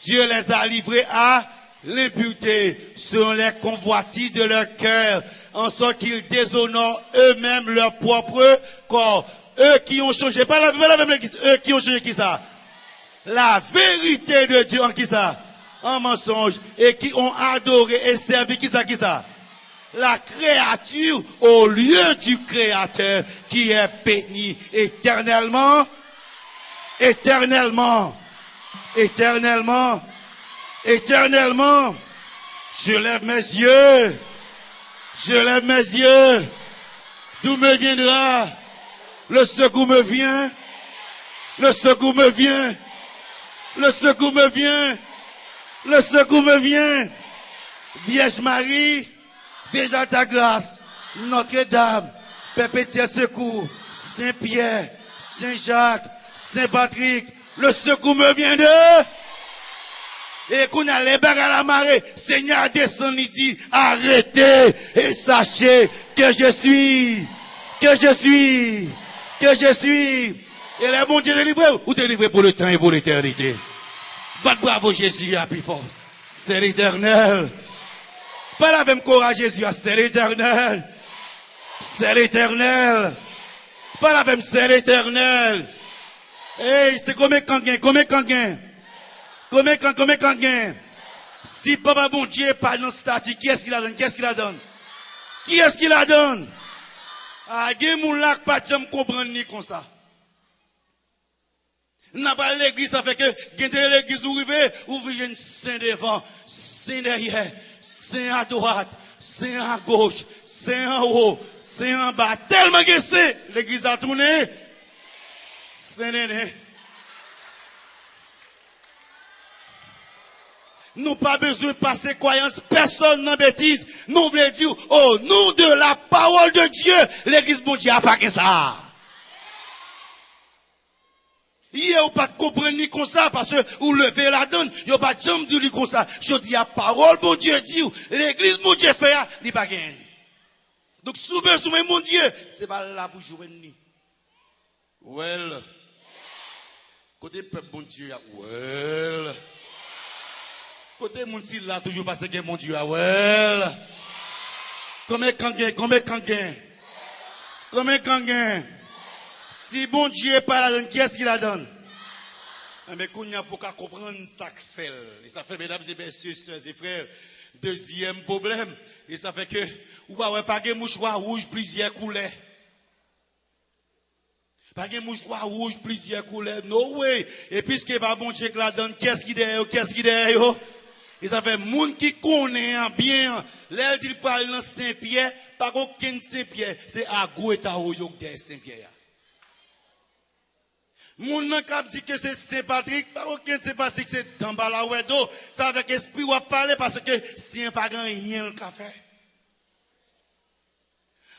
Dieu les a livrés à l'impureté selon les convoitises de leur cœur, en sorte qu'ils déshonorent eux-mêmes leur propre corps. Eux qui ont changé, pas la même église, eux qui ont changé qui ça? La vérité de Dieu en qui ça? En mensonge, et qui ont adoré et servi qui ça? La créature au lieu du Créateur qui est béni éternellement. Je lève mes yeux. D'où me viendra? Le secours me vient. Vierge Marie, Vierge à ta grâce, Notre-Dame, perpétuel secours, Saint-Pierre, Saint-Jacques, Saint-Patrick, le secours me vient de... Et qu'on a les bagarres à la marée, Seigneur descend, il dit, arrêtez et sachez que je suis. Et les bons Dieu délivré ou délivré pour le temps et pour l'éternité. Bravo Jésus, à plus fort. C'est l'Éternel. Pas la même courage Jésus, c'est l'Éternel. Pas la même, c'est l'Éternel. Hey, c'est combien quand gain? Si papa bon Dieu pas dans statut, qui est-ce qu'il la donne? Ah, gen moun lak pas jamais comprendre ni comme ça. N'a pas l'église, ça fait que gen de l'église ou rive, ou vienne saint devant, saint derrière, saint à droite, c'est à gauche, c'est en haut, c'est en bas. Tellement que c'est, l'église a tourné. C'est néné. Nous pas besoin de passer croyance, personne n'en bêtise. Nous voulons dire, au nom de la parole de Dieu, l'église bon Dieu a pas que ça. Hier, vous pas comprendre ni comme ça, parce que vous levez la donne, vous pas jamais dire comme ça. Je dis, la parole, mon Dieu dit, l'église, mon Dieu fait, il pas gain. Donc, si vous besoin, mon Dieu, c'est pas là pour jouer ni. Well. Côté peuple, mon Dieu, well. Côté mon Dieu, là, toujours parce que mon Dieu, well. Combien Kangen? Si bon Dieu n'est pas là, qui est-ce qu'il la donne? Mais qu'on a pour comprendre ça que fait. Et ça fait, mesdames et messieurs, sœurs et frères, deuxième problème. Et ça fait que, ou pas de mouchoir rouge, plusieurs couleurs. Pas de mouchoir rouge, plusieurs couleurs. No way. Et puisque pas bon Dieu qui la donne, qu'est-ce qui derrière? Et ça fait, monde qui connaît bien, l'air dit parle dans Saint-Pierre, pas aucun Saint-Pierre, c'est à Gouetao, derrière Saint-Pierre. Moun nan kap dit que c'est Saint-Patrick, pas aucun Saint-Patrick, c'est Tambalawedo. Ça avec esprit ou parler parce que si pas grand rien le café.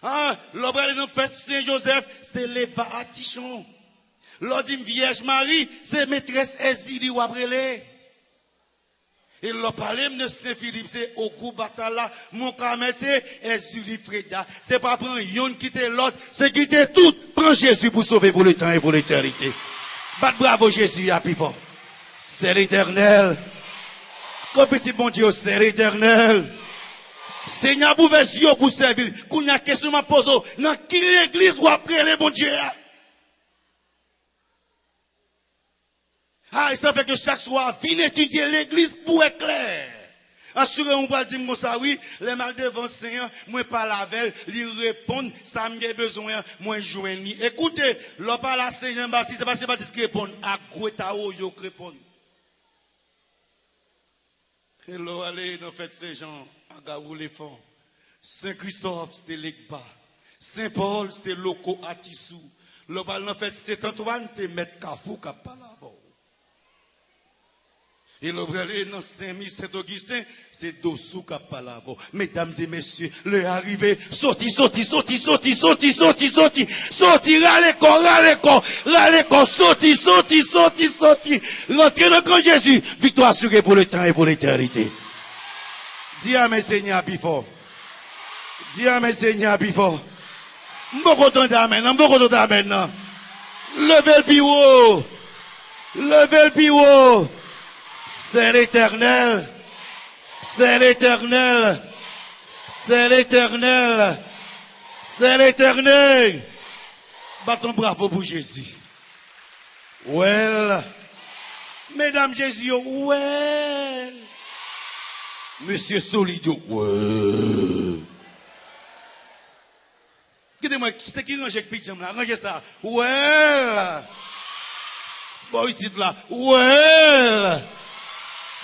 Ah, l'obra de fête Saint-Joseph, c'est les bâtichons. L'ordine Vierge Marie, c'est maîtresse Ezili ou après. Et le palais de Saint-Philippe, c'est Oku Batala, mon Carmel, c'est Ezuli Freda. C'est pas prendre yon quitter l'autre, c'est quitter tout. Prends Jésus pour sauver pour le temps et pour l'éternité. Bat bravo Jésus, à plus fort. C'est l'éternel. Comme petit bon Dieu, c'est l'éternel. Seigneur, vous les yeux pour servir. Qu'on y a question m'a posé, dans qui l'église ou après les bon Dieu? Ah, et ça fait que chaque soir, viens étudier l'église pour être clair. Assurez-vous pas dire moi ça oui, les mal devant Seigneur, moi pas la veille, lui répondre, ça m'y besoin, moi joindre. Écoutez, l'on parle à Saint Jean-Baptiste, c'est pas Saint-Baptiste qui répond, à Gouetao yo répond. Et l'on allez dans fête Saint-Jean, à Garou les fonds. Saint-Christophe, c'est l'Egba. Saint-Paul, c'est Loco Atissou. L'on parle dans fête Saint-Antoine, c'est Maître Kafou qui parle là-bas. Et l'obrelé dans Saint-Michel, Saint-Augustin, c'est Dossou qui parle là-bas. Mesdames et messieurs, le arrivé, sorti, sorti, râle-corps, sorti, rentrez dans grand Jésus, victoire assurée pour le temps et pour l'éternité. Dis à mes Seigneurs, plus fort. Dis à mes Seigneurs, plus fort. M'boko d'amen, non. Levez le bureau. Levez le bureau. C'est l'éternel. C'est l'éternel. C'est l'éternel. C'est l'éternel. Battons bravo pour Jésus. Well. Mesdames Jésus, well. Monsieur Solidio, well. Regardez-moi, c'est qui range avec Pidjam là? Rangez ça. Well. Bon, ici, là. Well.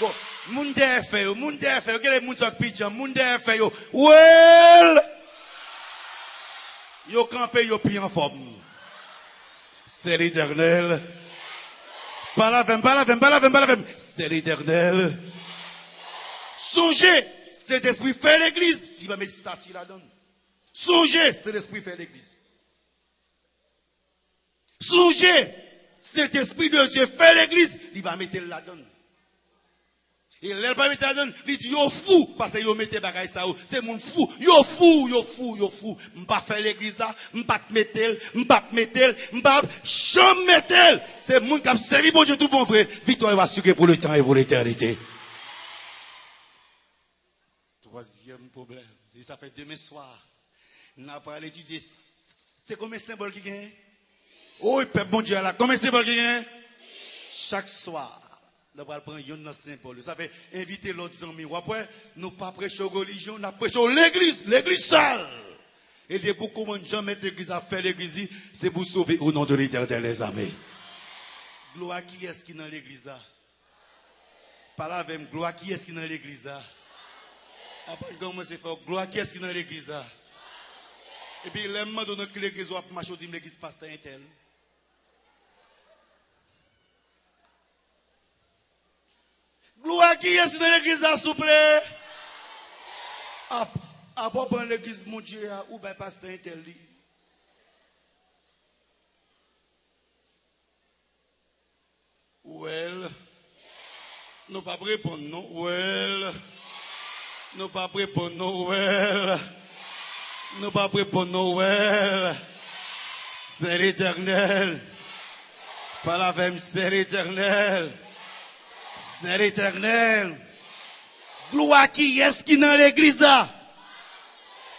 Bon, moun de fait, regardez moun sok Pidjam, moun de fait, well. Yo campé, yo pi en forme. C'est l'éternel. Pas la vem. C'est l'éternel. Songez, cet esprit fait l'église, il va mettre statut là-dedans. Songez, cet esprit fait l'église. Songez, cet esprit de Dieu fait l'église, il va mettre là-dedans. Et il va mettre là-dedans, il dit, yo fou, parce que yo mette bagay ça, c'est mon fou, yo fou. M'pas faire l'église là, m'pas mettre, jamais mettre. C'est mon qui a servi bon Dieu tout bon frère. Victoire va assurer pour le temps et pour l'éternité. Troisième problème, et ça fait demain soir. On n'a pas étudier. C'est combien de symboles qui gagne? Oh, peuple bon Dieu là, combien de symboles qui gagne? Chaque soir, nous allons prendre un symbole. Ça fait inviter l'autre ami. Après, nous pas prêcher aux religions, nous prêchons l'église sale. Et de pour comment jamais l'église a fait l'église, c'est pour sauver au nom de l'éternel les amis. Gloire qui est-ce qui est dans l'église là? Parle avec gloire qui est-ce qui est dans l'église là? Après, comment c'est fait? Gloire, qui est-ce qui est dans l'église là? Et puis, les gens donnent que l'église ou marcher au l'église pasteur intel. Gloire, qui est-ce dans l'église là, s'il vous plaît? Après, prendre l'église, mon Dieu, ou bien pasteur intel. Well, nous pas répondre, non? Well, nous pas répondre, non? Well, nous pas répondre, non? Well, c'est l'Éternel. Par la même, c'est l'Éternel. C'est l'Éternel. Gloire qui est-ce qui dans l'église là?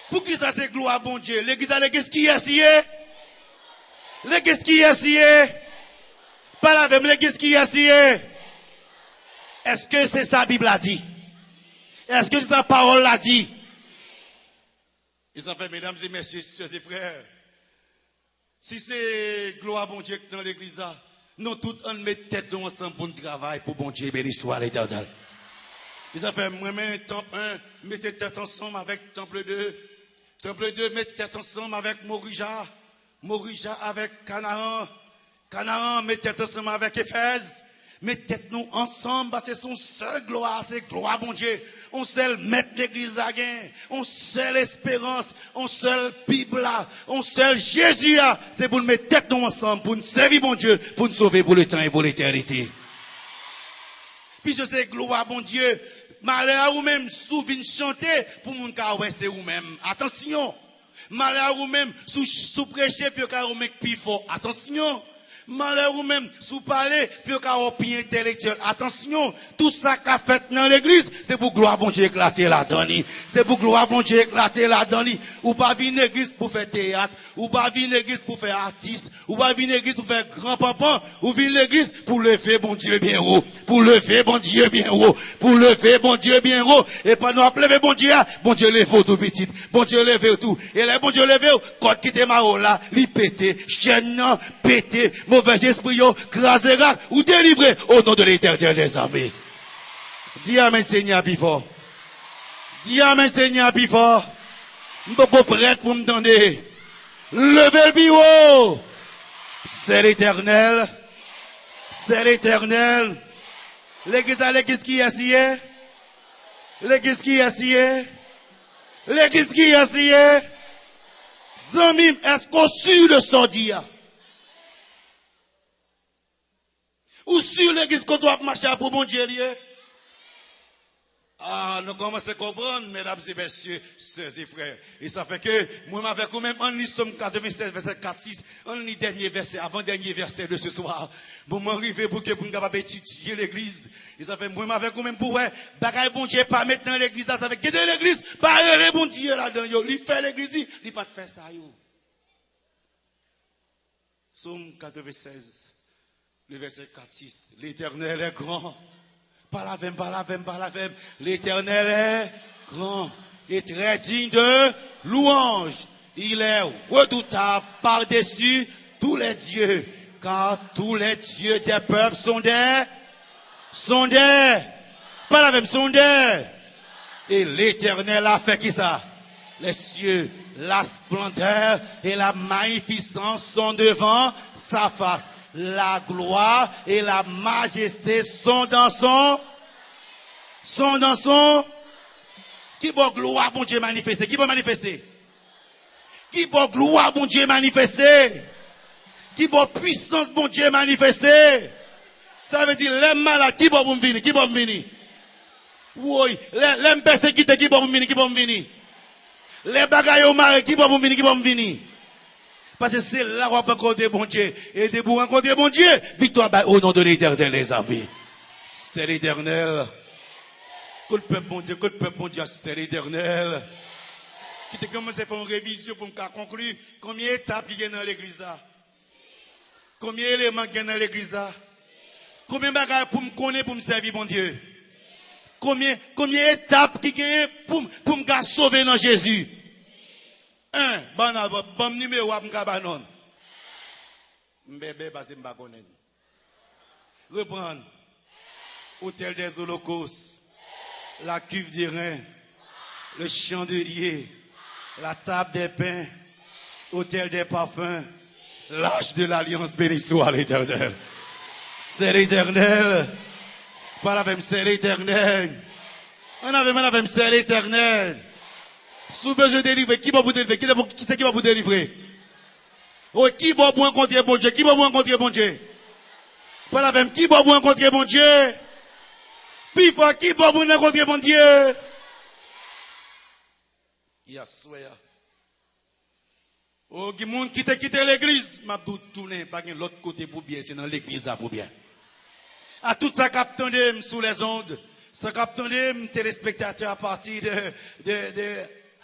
Pour qui ça c'est gloire bon Dieu? L'église qui est ici? L'église qui est ici? Par la même, l'église qui est ici? Est-ce que c'est ça la Bible a dit? Est-ce que c'est sa parole l'a dit? Et ça fait, mesdames et messieurs, sœurs et frères, si c'est gloire bon Dieu dans l'église là, nous tous on met tête ensemble pour le travail pour bon Dieu béni soit l'Éternel. Et ça fait moi-même temple 1, mettez tête ensemble avec temple 2. Temple 2, mettez tête ensemble avec Morija. Morija avec Canaan. Canaan, mettez tête ensemble avec Éphèse. Mettez nous ensemble parce que c'est son seul gloire, c'est gloire bon Dieu. On seul mettre l'église à gain. On seul espérance. On seul Bible. On seul Jésus. C'est pour nous mettre tête nous ensemble, pour nous servir bon Dieu, pour nous sauver pour le temps et pour l'éternité. Puis je sais gloire bon Dieu. Malheur ou même souvenir chanter pour mon cas c'est ou même. Attention. Malheur ou même sous prêcher puis ka ou même plus fort. Attention. Malheur ou même sous parler puis ka opinion intellectuelle. Attention, tout ça qu'a fait dans l'église, c'est pour gloire bon Dieu éclater la donne. C'est pour gloire bon Dieu éclater la donne. Ou pas venir l'église pour faire théâtre, ou pas venir l'église pour faire artiste, ou pas venir l'église pour faire grand papa, ou venir l'église pour lever bon Dieu bien haut, pour lever bon Dieu bien haut, pour lever bon Dieu bien haut et pas nous appeler bon Dieu lever tout petit, bon Dieu lever tout. Et les bon Dieu lever quand quitter ma là, li pété, chaîne pété, mauvais esprit yo, crasé ou délivré au nom de l'Éternel des armées. Dis Amen Seigneur plus fort. Dis Amen Seigneur plus fort. M'boko prête pour me donner. Levez le bureau. C'est l'Éternel. C'est l'Éternel. L'église qui est assise. L'église qui est assise. L'église qui est assise. Zamim, est-ce qu'on suit le sordir? Ou sur l'église qu'on doit marcher pour bon Dieu lié? Ah, nous commençons à comprendre, mesdames et messieurs, sœurs et frères. Et ça fait que, moi, avec vous-même, on lit Somme 96, verset 4-6, on lit dernier verset, avant-dernier verset de ce soir. Pour m'arriver pour que vous capable étudier l'église. Et ça fait, moi, avec vous-même, pour ouais, bagaille bon Dieu, pas mettre dans l'église, ça fait quitter l'église, pas aller bon Dieu là-dedans, yo. Il fait l'église, il pas faire ça, yo. Somme 96, le verset 4-6. L'Éternel est grand. Palavem. L'Éternel est grand et très digne de louange. Il est redoutable par-dessus tous les dieux. Car tous les dieux des peuples sont des. Palavem sont des. Et l'Éternel a fait qui ça? Les cieux, la splendeur et la magnificence sont devant sa face. La gloire et la majesté sont dans son. Qui va gloire bon Dieu manifester? Qui va manifester? Qui va gloire bon Dieu manifester? Qui va puissance bon Dieu manifester? Ça veut dire les malades qui vont venir? Qui vont venir? Oui, les persécutés qui vont venir? Qui vont venir? Les bagailles au mari qui vont venir? Qui vont venir? Parce que c'est là où on peut rencontrer bon Dieu. Et de pour rencontrer bon Dieu, victoire au nom de l'Éternel, les amis. C'est l'Éternel. Que le peuple bon Dieu, c'est l'Éternel. Qui te commence à faire une révision pour me conclure. Combien d'étapes il y a dans l'église là? Combien d'éléments il y a dans l'église là? Combien de bagages pour me connaître, pour me servir bon Dieu? Combien d'étapes qui y a pour me sauver dans Jésus? Un, bon numéro à m'kabanon. Mbébé, parce que m'bakonnen. Reprendre. Hôtel des Holocaustes. La cuve des reins. le chandelier, la table des pains, hôtel des parfums, l'arche de l'alliance, béni soit l'Éternel. C'est l'Éternel. Pas la même, c'est l'Éternel. On avait c'est l'Éternel. Sous besoin de délivrer, qui va vous délivrer? Qui c'est qui va vous délivrer? Oh, qui va vous rencontrer bon Dieu? Qui va vous rencontrer bon Dieu? Pas la même, qui va vous rencontrer bon Dieu? Puis fois, qui va vous rencontrer bon Dieu? Yassoya. Oh, qui monde qui t'a quitté l'église, m'a tout tourné, pas l'autre côté pour bien, c'est dans l'église là pour bien. À tout ça qu'attendez sous les ondes, ça qu'attendez téléspectateurs à partir de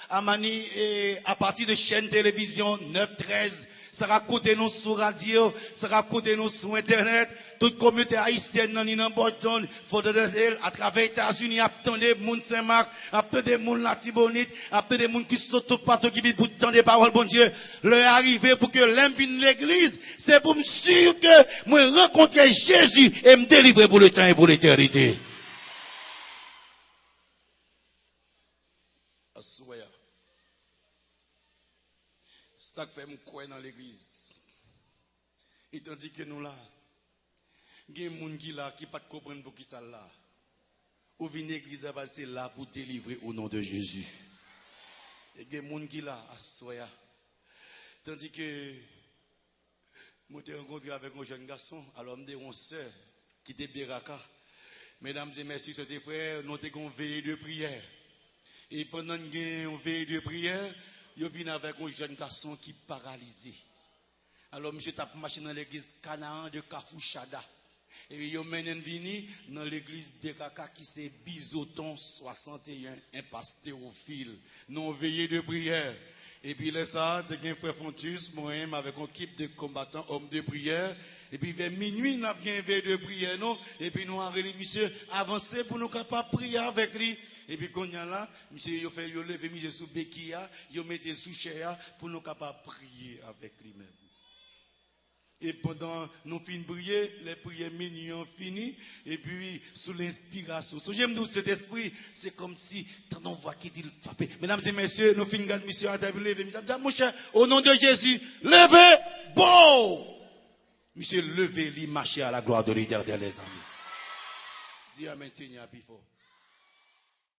Amani et à partir de chaîne télévision 9-13, ça raconte nous sur radio, ça raconte nous sur internet, toute communauté haïtienne dans Boston, Fort-de-Lauderdale, à travers les États-Unis, attendez moun Saint-Marc, attendez moun Latibonite, attendez moun qui sautent partout qui vit pour tant des paroles bon Dieu. Leur arrivé pour que l'homme vienne l'église, c'est pour me sûr que moi rencontrer Jésus et me délivrer pour le temps et pour l'éternité. Ça fait mon coin dans l'église. Et tandis que nous là, il y a des gens qui là, qui ne comprennent pas pour qui ça là. Ou vient l'église, c'est là pour délivrer au nom de Jésus. Et il y a des gens qui là, à soya. Tandis que, moi j'ai rencontré avec un jeune garçon, alors je me dis, une soeur, qui était Beraka. Mesdames et messieurs, chers frères, nous avons veillé de prière. Et pendant une veillée de prière, je viens avec un jeune garçon qui est paralysé. Alors, monsieur tape marché dans l'église Canaan de Kafouchada. Et je mène vini dans l'église de Kaka qui c'est Bizoton 61, impasse Théophile. Nous veillé de prière. Et puis là, ça, il y a un frère Fontus, moi-même, avec une équipe de combattants, hommes de prière. Et puis vers minuit, nous avons une veille de prière, non? Et puis nous avons dit, monsieur, avancez pour nous capables de prier avec lui. Et puis quand il y a là, monsieur, il fait lever monsieur sous Bekia, il met sous Chéa pour nous capables de prier avec lui-même. Et pendant nous finissons de prier, les prières minuit ont fini, et puis sous l'inspiration. So, j'aime nous cet esprit, c'est comme si, on voit qui dit frapper. Mesdames et messieurs, nous finissons de monsieur à table, lever, mon cher, au nom de Jésus, levez, bon! Monsieur, levez, lui, marchez à la gloire de l'Éternel, les amis. Dis Amen, Seigneur, plus fort.